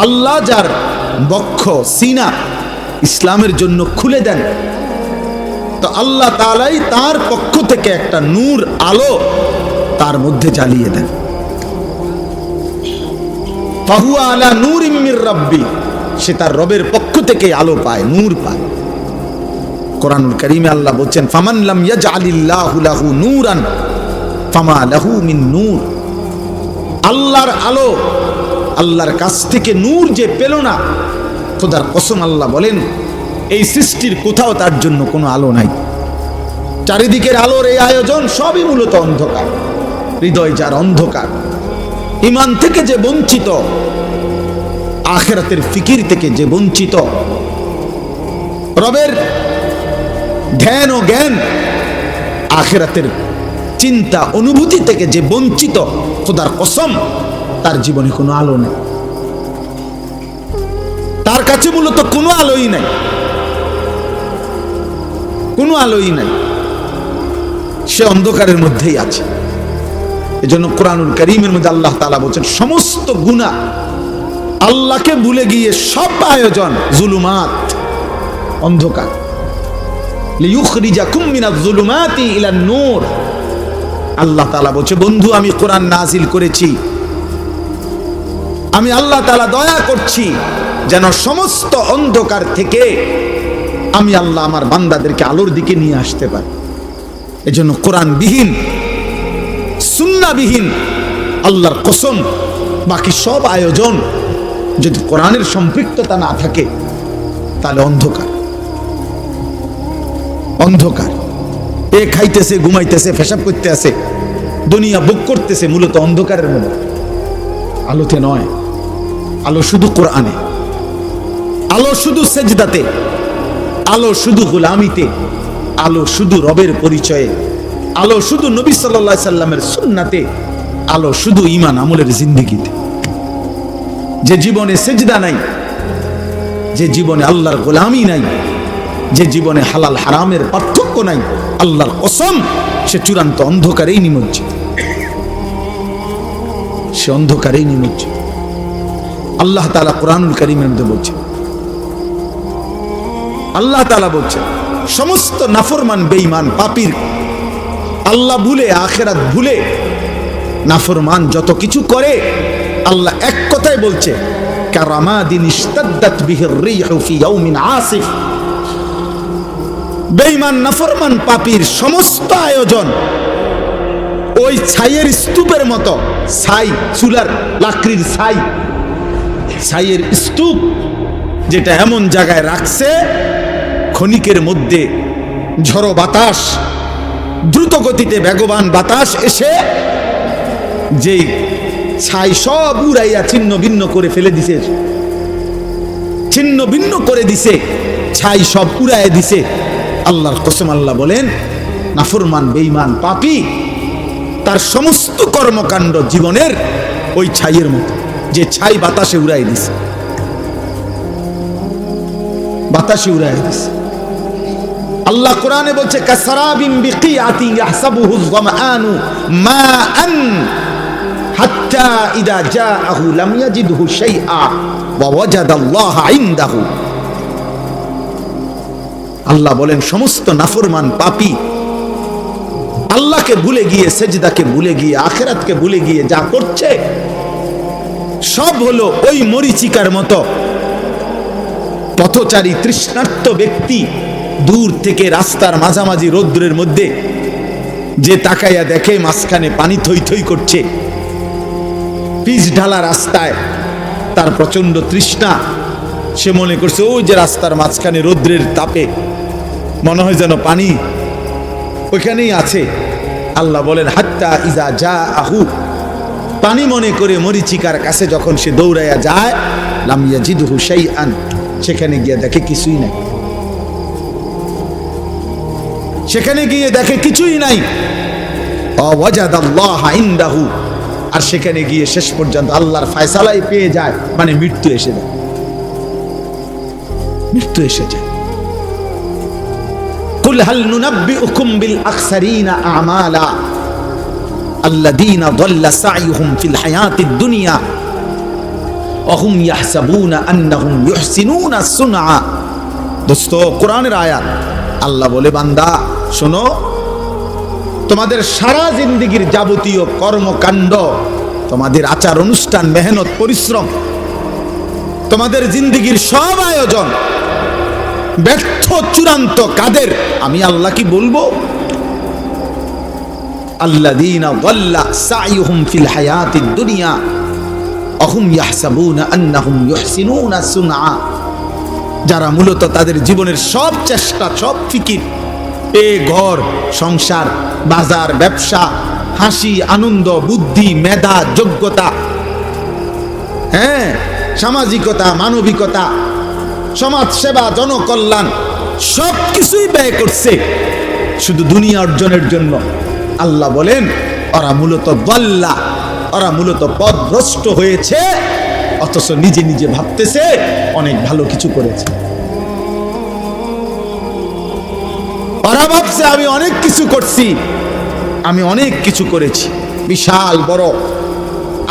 আল্লাহ যার বক্ষ, সিনা ইসলামের জন্য খুলে দেন, তো আল্লাহ তাআলাই তার পক্ষ থেকে একটা নূর, আলো তার মধ্যে জ্বালিয়ে দেন। ফাহুয়া আলা নূরিম মির রাব্বি, সে তার রবের পক্ষ থেকে আলো পায়, নূর পায়। কোরআনুল কারীমে আল্লাহ বলছেন, ফামান লাম ইয়াজআলিল্লাহু লাহু নূরান ফামা লাহু মিন নূর। আল্লাহর আলো, আল্লাহর কাছ থেকে নূর যে পেল না, খোদার কসম আল্লাহ বলেন এই সৃষ্টির কোথাও তার জন্য কোনো আলো নাই। চারিদিকের আলোর এই আয়োজন সবই মূলত অন্ধকার। হৃদয় যার অন্ধকার, ঈমান থেকে যে বঞ্চিত, আখিরাতের ফিকির থেকে যে বঞ্চিত, রবের ধ্যান ও জ্ঞান, আখিরাতের চিন্তা অনুভূতি থেকে যে বঞ্চিত, খোদার কসম তার জীবনে কোনো আলো নেই, তার কাছে মূলত কোনো আলোই নাই, কোনো আলোই নাই, সে অন্ধকারের মধ্যেই আছে। এজন্য কোরআনুল কারীমের মধ্যে আল্লাহ তাআলা বলেন সমস্ত গুনাহ, আল্লাহকে ভুলে গিয়ে সব আয়োজন জুলুমাত, অন্ধকার। লিইখরিজাকুম মিনাজ জুলুমাতি ইলান নূর। আল্লাহ তাআলা বলছে বন্ধু আমি কোরআন নাজিল করেছি, আমি আল্লাহ তাআলা দয়া করছি যেন সমস্ত অন্ধকার থেকে আমি আল্লাহ আমার বান্দাদেরকে আলোর দিকে নিয়ে আসতে পারি। এজন্য কোরআনবিহীন, সুন্নাহবিহীন, আল্লাহর কসম বাকি সব আয়োজন যদি কোরআনের সম্পৃক্ততা না থাকে তাহলে অন্ধকার, অন্ধকার। এ খাইতেছে, ঘুমাইতেছে, পেশাব করতে আছে, দুনিয়া ভোগ করতেছে, মূলত অন্ধকারের মধ্যে, আলোতে নয়। আলো শুধু কোরআনে, আলো শুধু সেজদাতে, আলো শুধু গোলামিতে, আলো শুধু রবের পরিচয়ে, আলো শুধু নবী সাল্লাল্লাহু আলাইহি সাল্লামের সুন্নাতে, আলো শুধু ঈমান আমলের জিন্দেগিতে। যে জীবনে সেজদা নাই, যে জীবনে আল্লাহর গোলামি নাই, যে জীবনে হালাল হারামের পার্থক্য নাই, আল্লাহর কসম সে চূড়ান্ত অন্ধকারেই নিমজ্জিত, সে অন্ধকারেই নিমজ্জিত। আল্লাহ তাআলা কোরআনুল কারীমের মধ্যে বলছেন, আল্লাহ তাআলা বলছেন সমস্ত নাফরমান বেঈমান পাপীর, আল্লাহ ভুলে, আখিরাত ভুলে নাফরমান যত কিছু করে, আল্লাহ এক কথাই বলছে কারামাদিন ইশতাদ্দাত বিহির রিহু ফি ইয়াউমিন আসিফ। বেঈমান নাফরমান পাপীর সমস্ত আয়োজন ওই ছাইয়ের স্তূপের মতো, ছাই, চুলার লাকড়ির ছাই, ছাইয়ের স্তূপ যেটা এমন জায়গায় রাখছে ক্ষণিকের মধ্যে ঝড়ো বাতাস, দ্রুত গতিতে বেগবান বাতাস এসে যেই ছাই সব উড়াইয়া ছিন্ন ভিন্ন করে ফেলে দিছে, ছিন্ন ভিন্ন করে দিছে, ছাই সব উড়াইয়া দিছে। আল্লাহর কসম আল্লাহ বলেন নাফরমান বেঈমান পাপী তার সমস্ত কর্মকাণ্ড জীবনের ওই ছাইয়ের মতো, যে ছাই বাতাসে উড়াই দিছে, বাতাসে উড়াই দিছে। আল্লাহ কোরআনে বলছে কাসরাবিন বিকিয়াতিন ইয়াহসাবুহু যামআনু মাআন হাত্তা ইদা জাআহু লাম ইয়াজিদহু শাইআ ওয়া ওয়াজাদাল্লাহা ইনদাহু। আল্লাহ বলেন সমস্ত নাফরমান পাপী আল্লাহকে ভুলে গিয়ে, সেজদাকে ভুলে গিয়ে, আখিরাতকে ভুলে গিয়ে যা করছে সব হলো ওই মরিচিকার মতো। পথচারী তৃষ্ণার্ত ব্যক্তি দূর থেকে রাস্তার মাঝামাঝি রৌদ্রের মধ্যে যে তাকাইয়া দেখে মাঝখানে পানি থই থই করছে, পিচ ঢালা রাস্তায়, তার প্রচন্ড তৃষ্ণা, সে মনে করছে ওই যে রাস্তার মাঝখানে রৌদ্রের তাপে মনে হয় যেন পানি ওইখানেই আছে। আল্লাহ বলেন হাত্তা ইজা জাআহু, পানি মনে করে মরিচিকার কাছে যখন সে দৌড়াইয়া যায়, লাম ইয়াজিদহু শাইআন, সেখানে গিয়ে দেখে কিছুই নাই, সেখানে গিয়ে দেখে কিছুই নাই। ওয়াজাদাল্লাহা ইনদাহু, আর সেখানে গিয়ে শেষ পর্যন্ত আল্লাহর ফয়সালাই পেয়ে যায়, মানে মৃত্যু এসে যায়, মৃত্যু এসে যায়। কুল হাল নুনাব্বিউকুম বিল আখসারিনা আমালা আল্লাযীনা দাল্লা সা'য়ুহুম ফিল হায়াতিদ দুনিয়া ওয়া হুম ইয়াহসাবুনা আন্নাহুম ইউহসিনুনা সুনআ। দোস্ত কোরআনের আয়াত, আল্লাহ বলে বান্দা শোনো, তোমাদের সারা জিন্দেগীর যাবতীয় কর্মকাণ্ড, তোমাদের আচার অনুষ্ঠান, মেহনত, পরিশ্রম, তোমাদের জিন্দেগীর সব আয়োজন ব্যর্থ, চূড়ান্ত কাদের? আমি আল্লাহ কি বলবো? আল্লাযীনা দাল্লা সা'য়ুহুম ফিল হায়াতিদ দুনিয়া ওয়া হুম ইয়াহসাবুনা আন্নাহুম ইউহসিনুনা সুনআ। যারা মূলত তাদের জীবনের সব চেষ্টা, সব ফিকির, ঘর সংসার, বাজার, ব্যবসা, হাসি, আনন্দ, বুদ্ধি, মেধা, যোগ্যতা, সামাজিকতা, মানবিকতা, সমাজ সেবা, জনকল্যাণ, সব কিছুই ব্যয় করছে শুধু দুনিয়া অর্জনের জন্য। আল্লাহ বলেন ওরা মূলত দল্লা, ওরা মূলত পথভ্রষ্ট হয়েছে, অথচ নিজে নিজে ভাবতেছে অনেক ভালো কিছু করেছে। ওরা ভাবছে আমি অনেক কিছু করছি, আমি অনেক কিছু করেছি, বিশাল বড়।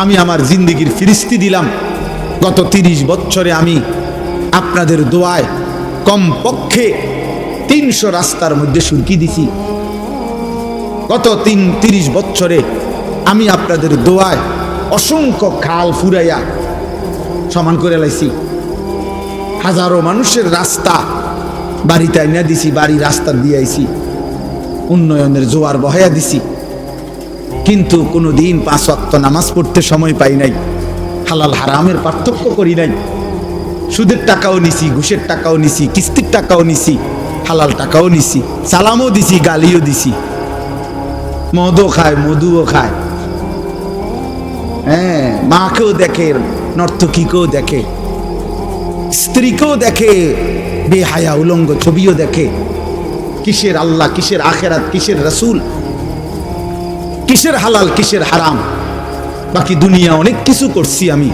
আমি আমার জিন্দেগির ফিরিস্তি দিলাম। গত 30 বছরে আমি আপনাদের দোয়ায় কমপক্ষে 300 রাস্তার মধ্যে সুরকি দিছি। গত 30 বছরে আমি আপনাদের দোয়ায় অসংখ্য খাল ফুরাইয়া সমান করে লাইছি। হাজারো মানুষের রাস্তা বাড়িতে আইনা দিছি, বাড়ি রাস্তা দিয়ে আইছি, উন্নয়নের জোয়ার বহাইয়া দিছি। কিন্তু কোনোদিন 5 ওয়াক্ত নামাজ পড়তে সময় পাই নাই, হালাল হারামের পার্থক্য করি নাই। সুদের টাকাও নিছি, ঘুষের টাকাও নিছি, কিস্তির টাকাও নিছি, হালাল টাকাও নিছি, সালামও দিছি, গালিও দিছি। মদও খায়, মধুও খায়, হ্যাঁ, মাকেও দেখে, নর্তকীকেও দেখে, স্ত্রীকেও দেখে, বেহায়া উলঙ্গ ছবিও দেখে। কিসের আল্লাহ, কিসের আখেরাত, কিসের রাসূল, কিসের হালাল, কিসের হারাম? বাকি দুনিয়া অনেক কিছু করছি আমি।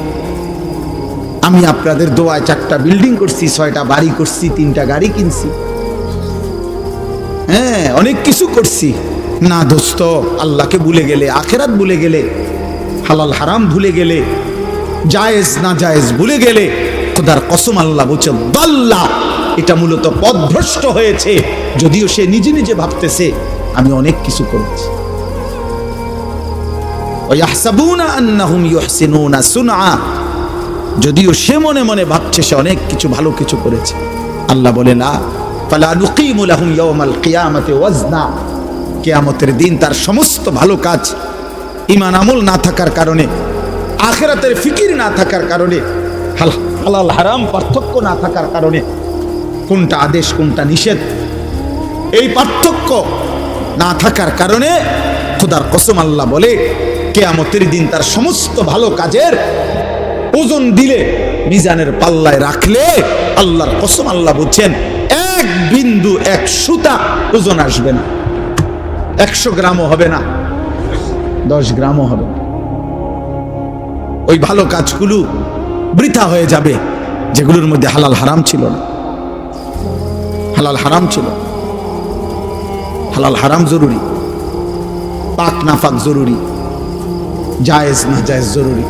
আমি আপনাদের দোয়ায় 4টা বিল্ডিং করছি, 6টা বাড়ি করছি, 3টা গাড়ি কিনছি, হ্যাঁ, অনেক কিছু করছি। না দোস্ত, আল্লাহকে ভুলে গেলে, আখেরাত ভুলে গেলে, হালাল হারাম ভুলে গেলে, জায়েজ না জায়েজ ভুলে গেলে, খোদার কসম আল্লাহ বলছে দাল্লা, এটা মূলত পথভ্রষ্ট হয়েছে। যদিও সে নিজে নিজে ভাবতেছে আমি অনেক কিছু করেছি। ওয়াহসাবুনা আন্নাহুম ইউহসিনুনা সুনআ, যদিও সে মনে মনে ভাবছে সে অনেক কিছু ভালো কিছু করেছে। আল্লাহ বলে না, ফালা নুকিমু লাহুম ইয়াওমাল কিয়ামাতি ওয়াজনা, কিয়ামতের দিন তার সমস্ত ভালো কাজ, ঈমান আমল না থাকার কারণে, আখিরাতের ফিকির না থাকার কারণে, হালাল হারাম পার্থক্য না থাকার কারণে, কোনটা আদেশ কোনটা নিষেধ এই পার্থক্য না থাকার কারণে, খোদার কসম আল্লাহ বলে কিয়ামতের দিন তার সমস্ত ভালো কাজের ওজন দিলে, মিজানের পাল্লায় রাখলে, আল্লাহর কসম আল্লাহ বলছেন 1 বিন্দু 1 সুতা ওজন আসবে না। 100 গ্রামও হবে না, 10 গ্রামও হবে না। ওই ভালো কাজগুলো বৃথা হয়ে যাবে যেগুলোর মধ্যে হালাল হারাম ছিল না। হালাল হারাম ছিল, হালাল হারাম জরুরি, পাক নাফাক জরুরি, জায়েজ না জায়েজ জরুরি,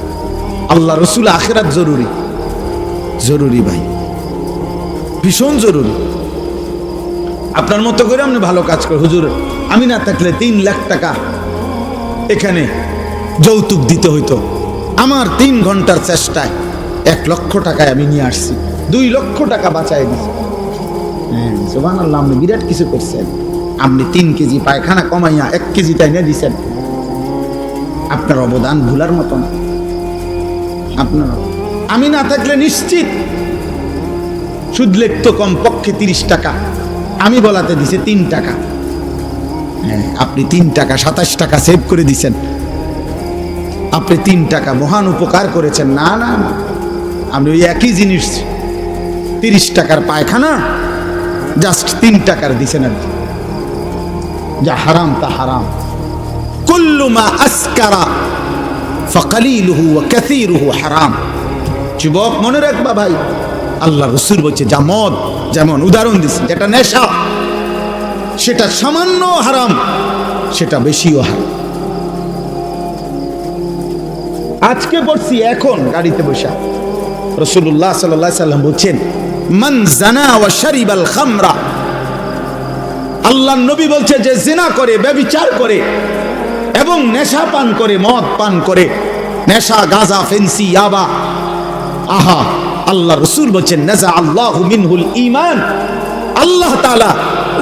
আল্লাহ রসুল আখিরাত জরুরি, জরুরি ভাই, ভীষণ জরুরি। আপনার মতো করে আপনি ভালো কাজ করে, হুজুর আমি না থাকলে 3 লাখ টাকা এখানে যৌতুক দিতে হইতো, আমার 3 ঘন্টার চেষ্টায় 1 লক্ষ টাকায় আমি নিয়ে আসছি, 2 লক্ষ টাকা বাঁচাই দিছি। হ্যাঁ সুবহানাল্লাহ, আপনি বিরাট কিছু করছেন। আপনি 3 কেজি পায়খানা কমাইয়া 1 কেজি তাই নিয়ে দিছেন। আপনার অবদান ভুলার মতো না। আপনার, আমি না থাকলে নিশ্চিত সুদ লেখতো কমপক্ষে 30 টাকা, আমি বলাতে দিছে 3 টাকা। হ্যাঁ, আপনি 3 টাকা 27 টাকা সেভ করে দিছেন। আপনি 3 টাকা মহান উপকার করেছেন। না না না, আপনি ওই একই জিনিস 30 টাকার পায়খানা জাস্ট 3 টাকার দিছেন আর কি। যা হারাম তা হারাম। কুল্লু মা আসকারা ফাকালিলুহু ওয়া কাসীরুহু হারাম। যুবক মনে রাখবা ভাই, আল্লাহ রাসূল বলছে যা মদ, যেমন উদাহরণ দিচ্ছে, যেটা নেশা সেটা সামান্য হারাম, সেটা বেশিও হারাম। আজকে পড়ছি এখন গাড়িতে বসে, রাসূলুল্লাহ সাল্লাল্লাহু আলাইহি সাল্লাম বলছেন মান জানা ওয়া শারিবাল খামরা, আল্লাহর নবী বলছে যে জিনা করে, ব্যভিচার করে এবং নেশা পান করে, মদ পান করে, নেশা, গাঁজা, ফেন্সি, ইয়াবা, আহা, আল্লাহ রাসূল বলছেন নাজা আল্লাহু মিনহুল ঈমান, আল্লাহ তাআলা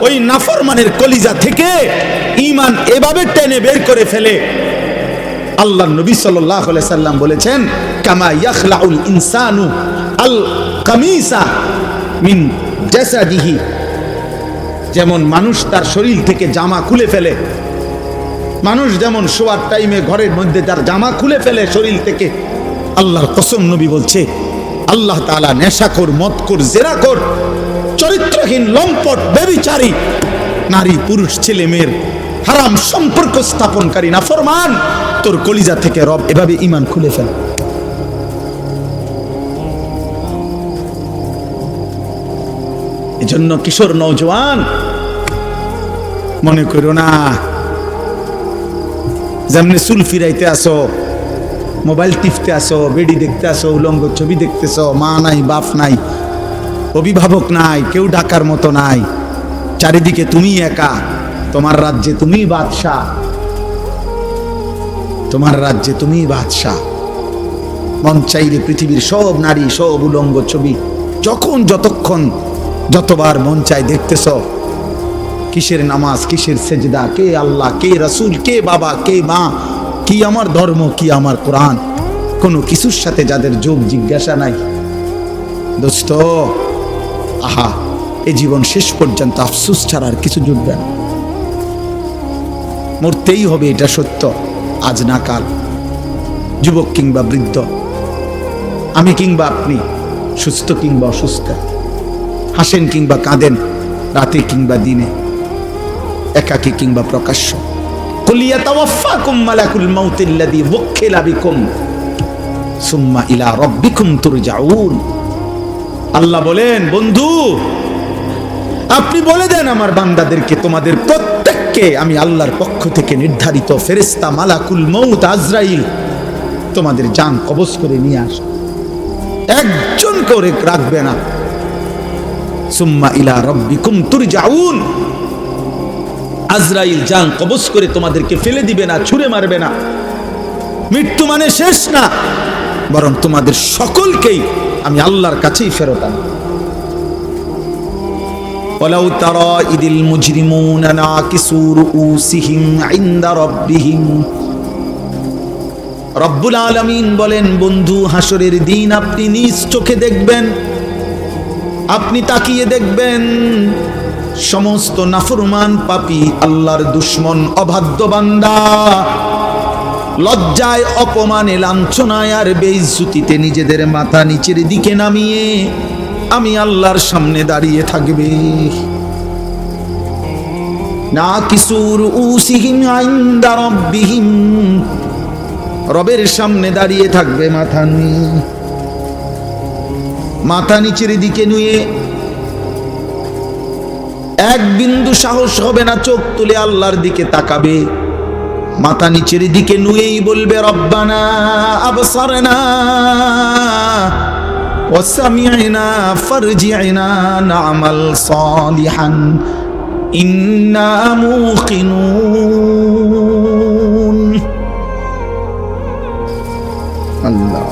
ওই নাফরমানের কলিজা থেকে ঈমান এভাবে টেনে বের করে ফেলে। আল্লাহর নবী সাল্লাল্লাহু আলাইহি সাল্লাম বলেছেন কামা ইয়াখলাউল ইনসানু আল কামিসা মিন জাসাদিহি, যেমন মানুষ তার শরীর থেকে জামা খুলে ফেলে, মানুষ যেমন শোয়ার টাইমে ঘরের মধ্যে তার জামা খুলে ফেলে শরীর থেকে, আল্লাহর কসম নবী বলছে আল্লাহ তাআলা নেশাখোর, মদখোর, জেনাখোর চরিত্রহীন লম্পট ব্যভিচারী নারী পুরুষ ছেলে মেয়ের হারাম সম্পর্ক স্থাপনকারী নাফরমান তোর কলিজা থেকে রব এভাবে ঈমান খুলে ফেল। এজন্য কিশোর নওজোয়ান মনে করো না যেমনি চুল ফিরাইতে আসো, মোবাইল টিপতে আসো, বেডি দেখতে আসো, উলঙ্গ ছবি দেখতেছ, মা নাই বাপ নাই অভিভাবক নাই, কেউ ডাকার মতো নাই, চারিদিকে তুমি একা, তোমার রাজ্যে তুমি বাদশাহ, তোমার রাজ্যে তুমি বাদশাহ। মন চাইলে পৃথিবীর সব নারী সব উলঙ্গ ছবি যখন যতক্ষণ যতবার মন চাই দেখতেছ। কিসের নামাজ, কিসের সেজদা, কে আল্লাহ, কে রাসূল, কে বাবা, কে মা, কি আমার ধর্ম, কি আমার কোরআন, কোনো কিছুর সাথে যাদের যোগ জিজ্ঞাসা নাই। দোস্ত আহা, এই জীবন শেষ পর্যন্ত আফসোস ছাড়া আর কিছু জুটবে না। মরতেই হবে, এটা সত্য, আজ না কাল। যুবক কিংবা বৃদ্ধ, আমি কিংবা আপনি, সুস্থ কিংবা অসুস্থ, হাসেন কিংবা কাঁদেন, রাতে কিংবা দিনে, একাকী কিংবা প্রকাশ্য। কুল ইয়াতাওয়াফাকুম মালাকুল মাউতিল্লাযী ওয়াক্কিলা বিকুম সুম্মা ইলা রাব্বিকুম তুরজাউন। আল্লাহ বলেন, বন্ধু আপনি বলে দেন আমার বান্দাদেরকে, তোমাদের প্রত্যেককে আমি আল্লাহর পক্ষ থেকে নির্ধারিত ফেরেশতা মালাকুল মউত আজরাইল তোমাদের জান কবজ করে নিয়ে আসে, একজন করে রাখবে না। সুম্মা ইলা রাব্বিকুম তুরজাউন, আজরাইল জান কবজ করে তোমাদেরকে ফেলে দিবে না, ছুঁড়ে মারবে না। মৃত্যু মানে শেষ না, বরং তোমাদের সকলকেই আমি আল্লাহর কাছেই ফেরত আনব। ওয়ালাউ তারা ইদিল মুজরিমুনা নাকিসু রুউসিহিম ইনদা রাব্বিহিম। রব্বুল আলামিন বলেন, বন্ধু হাসরের দিন আপনি নিজ চোখে দেখবেন, আপনি তাকিয়ে দেখবেন সমস্ত নাফরমান পাপী আল্লাহর দুশমন অবাধ্য বান্দা লজ্জায় অপমানে লাঞ্ছনায় আর বেইজ্জতিতে নিজেদের মাথা নিচের দিকে নামিয়ে আমি আল্লাহর সামনে দাঁড়িয়ে থাকবে। নাকিসু রুউসিহিম ইনদা রাব্বিহিম, রবের সামনে দাঁড়িয়ে থাকবে মাথা নিয়ে, মাথা নিচের দিকে নুয়ে, এক বিন্দু সাহস হবে না চোখ তুলে আল্লাহর দিকে তাকাবে। মাথা নিচের দিকে নুয়েই বলবে, রব্বানা আবসারনা ওয়া সামি'না ফারজি'না না'মাল সালিহান ইন্না মুকিনুন। আল্লাহ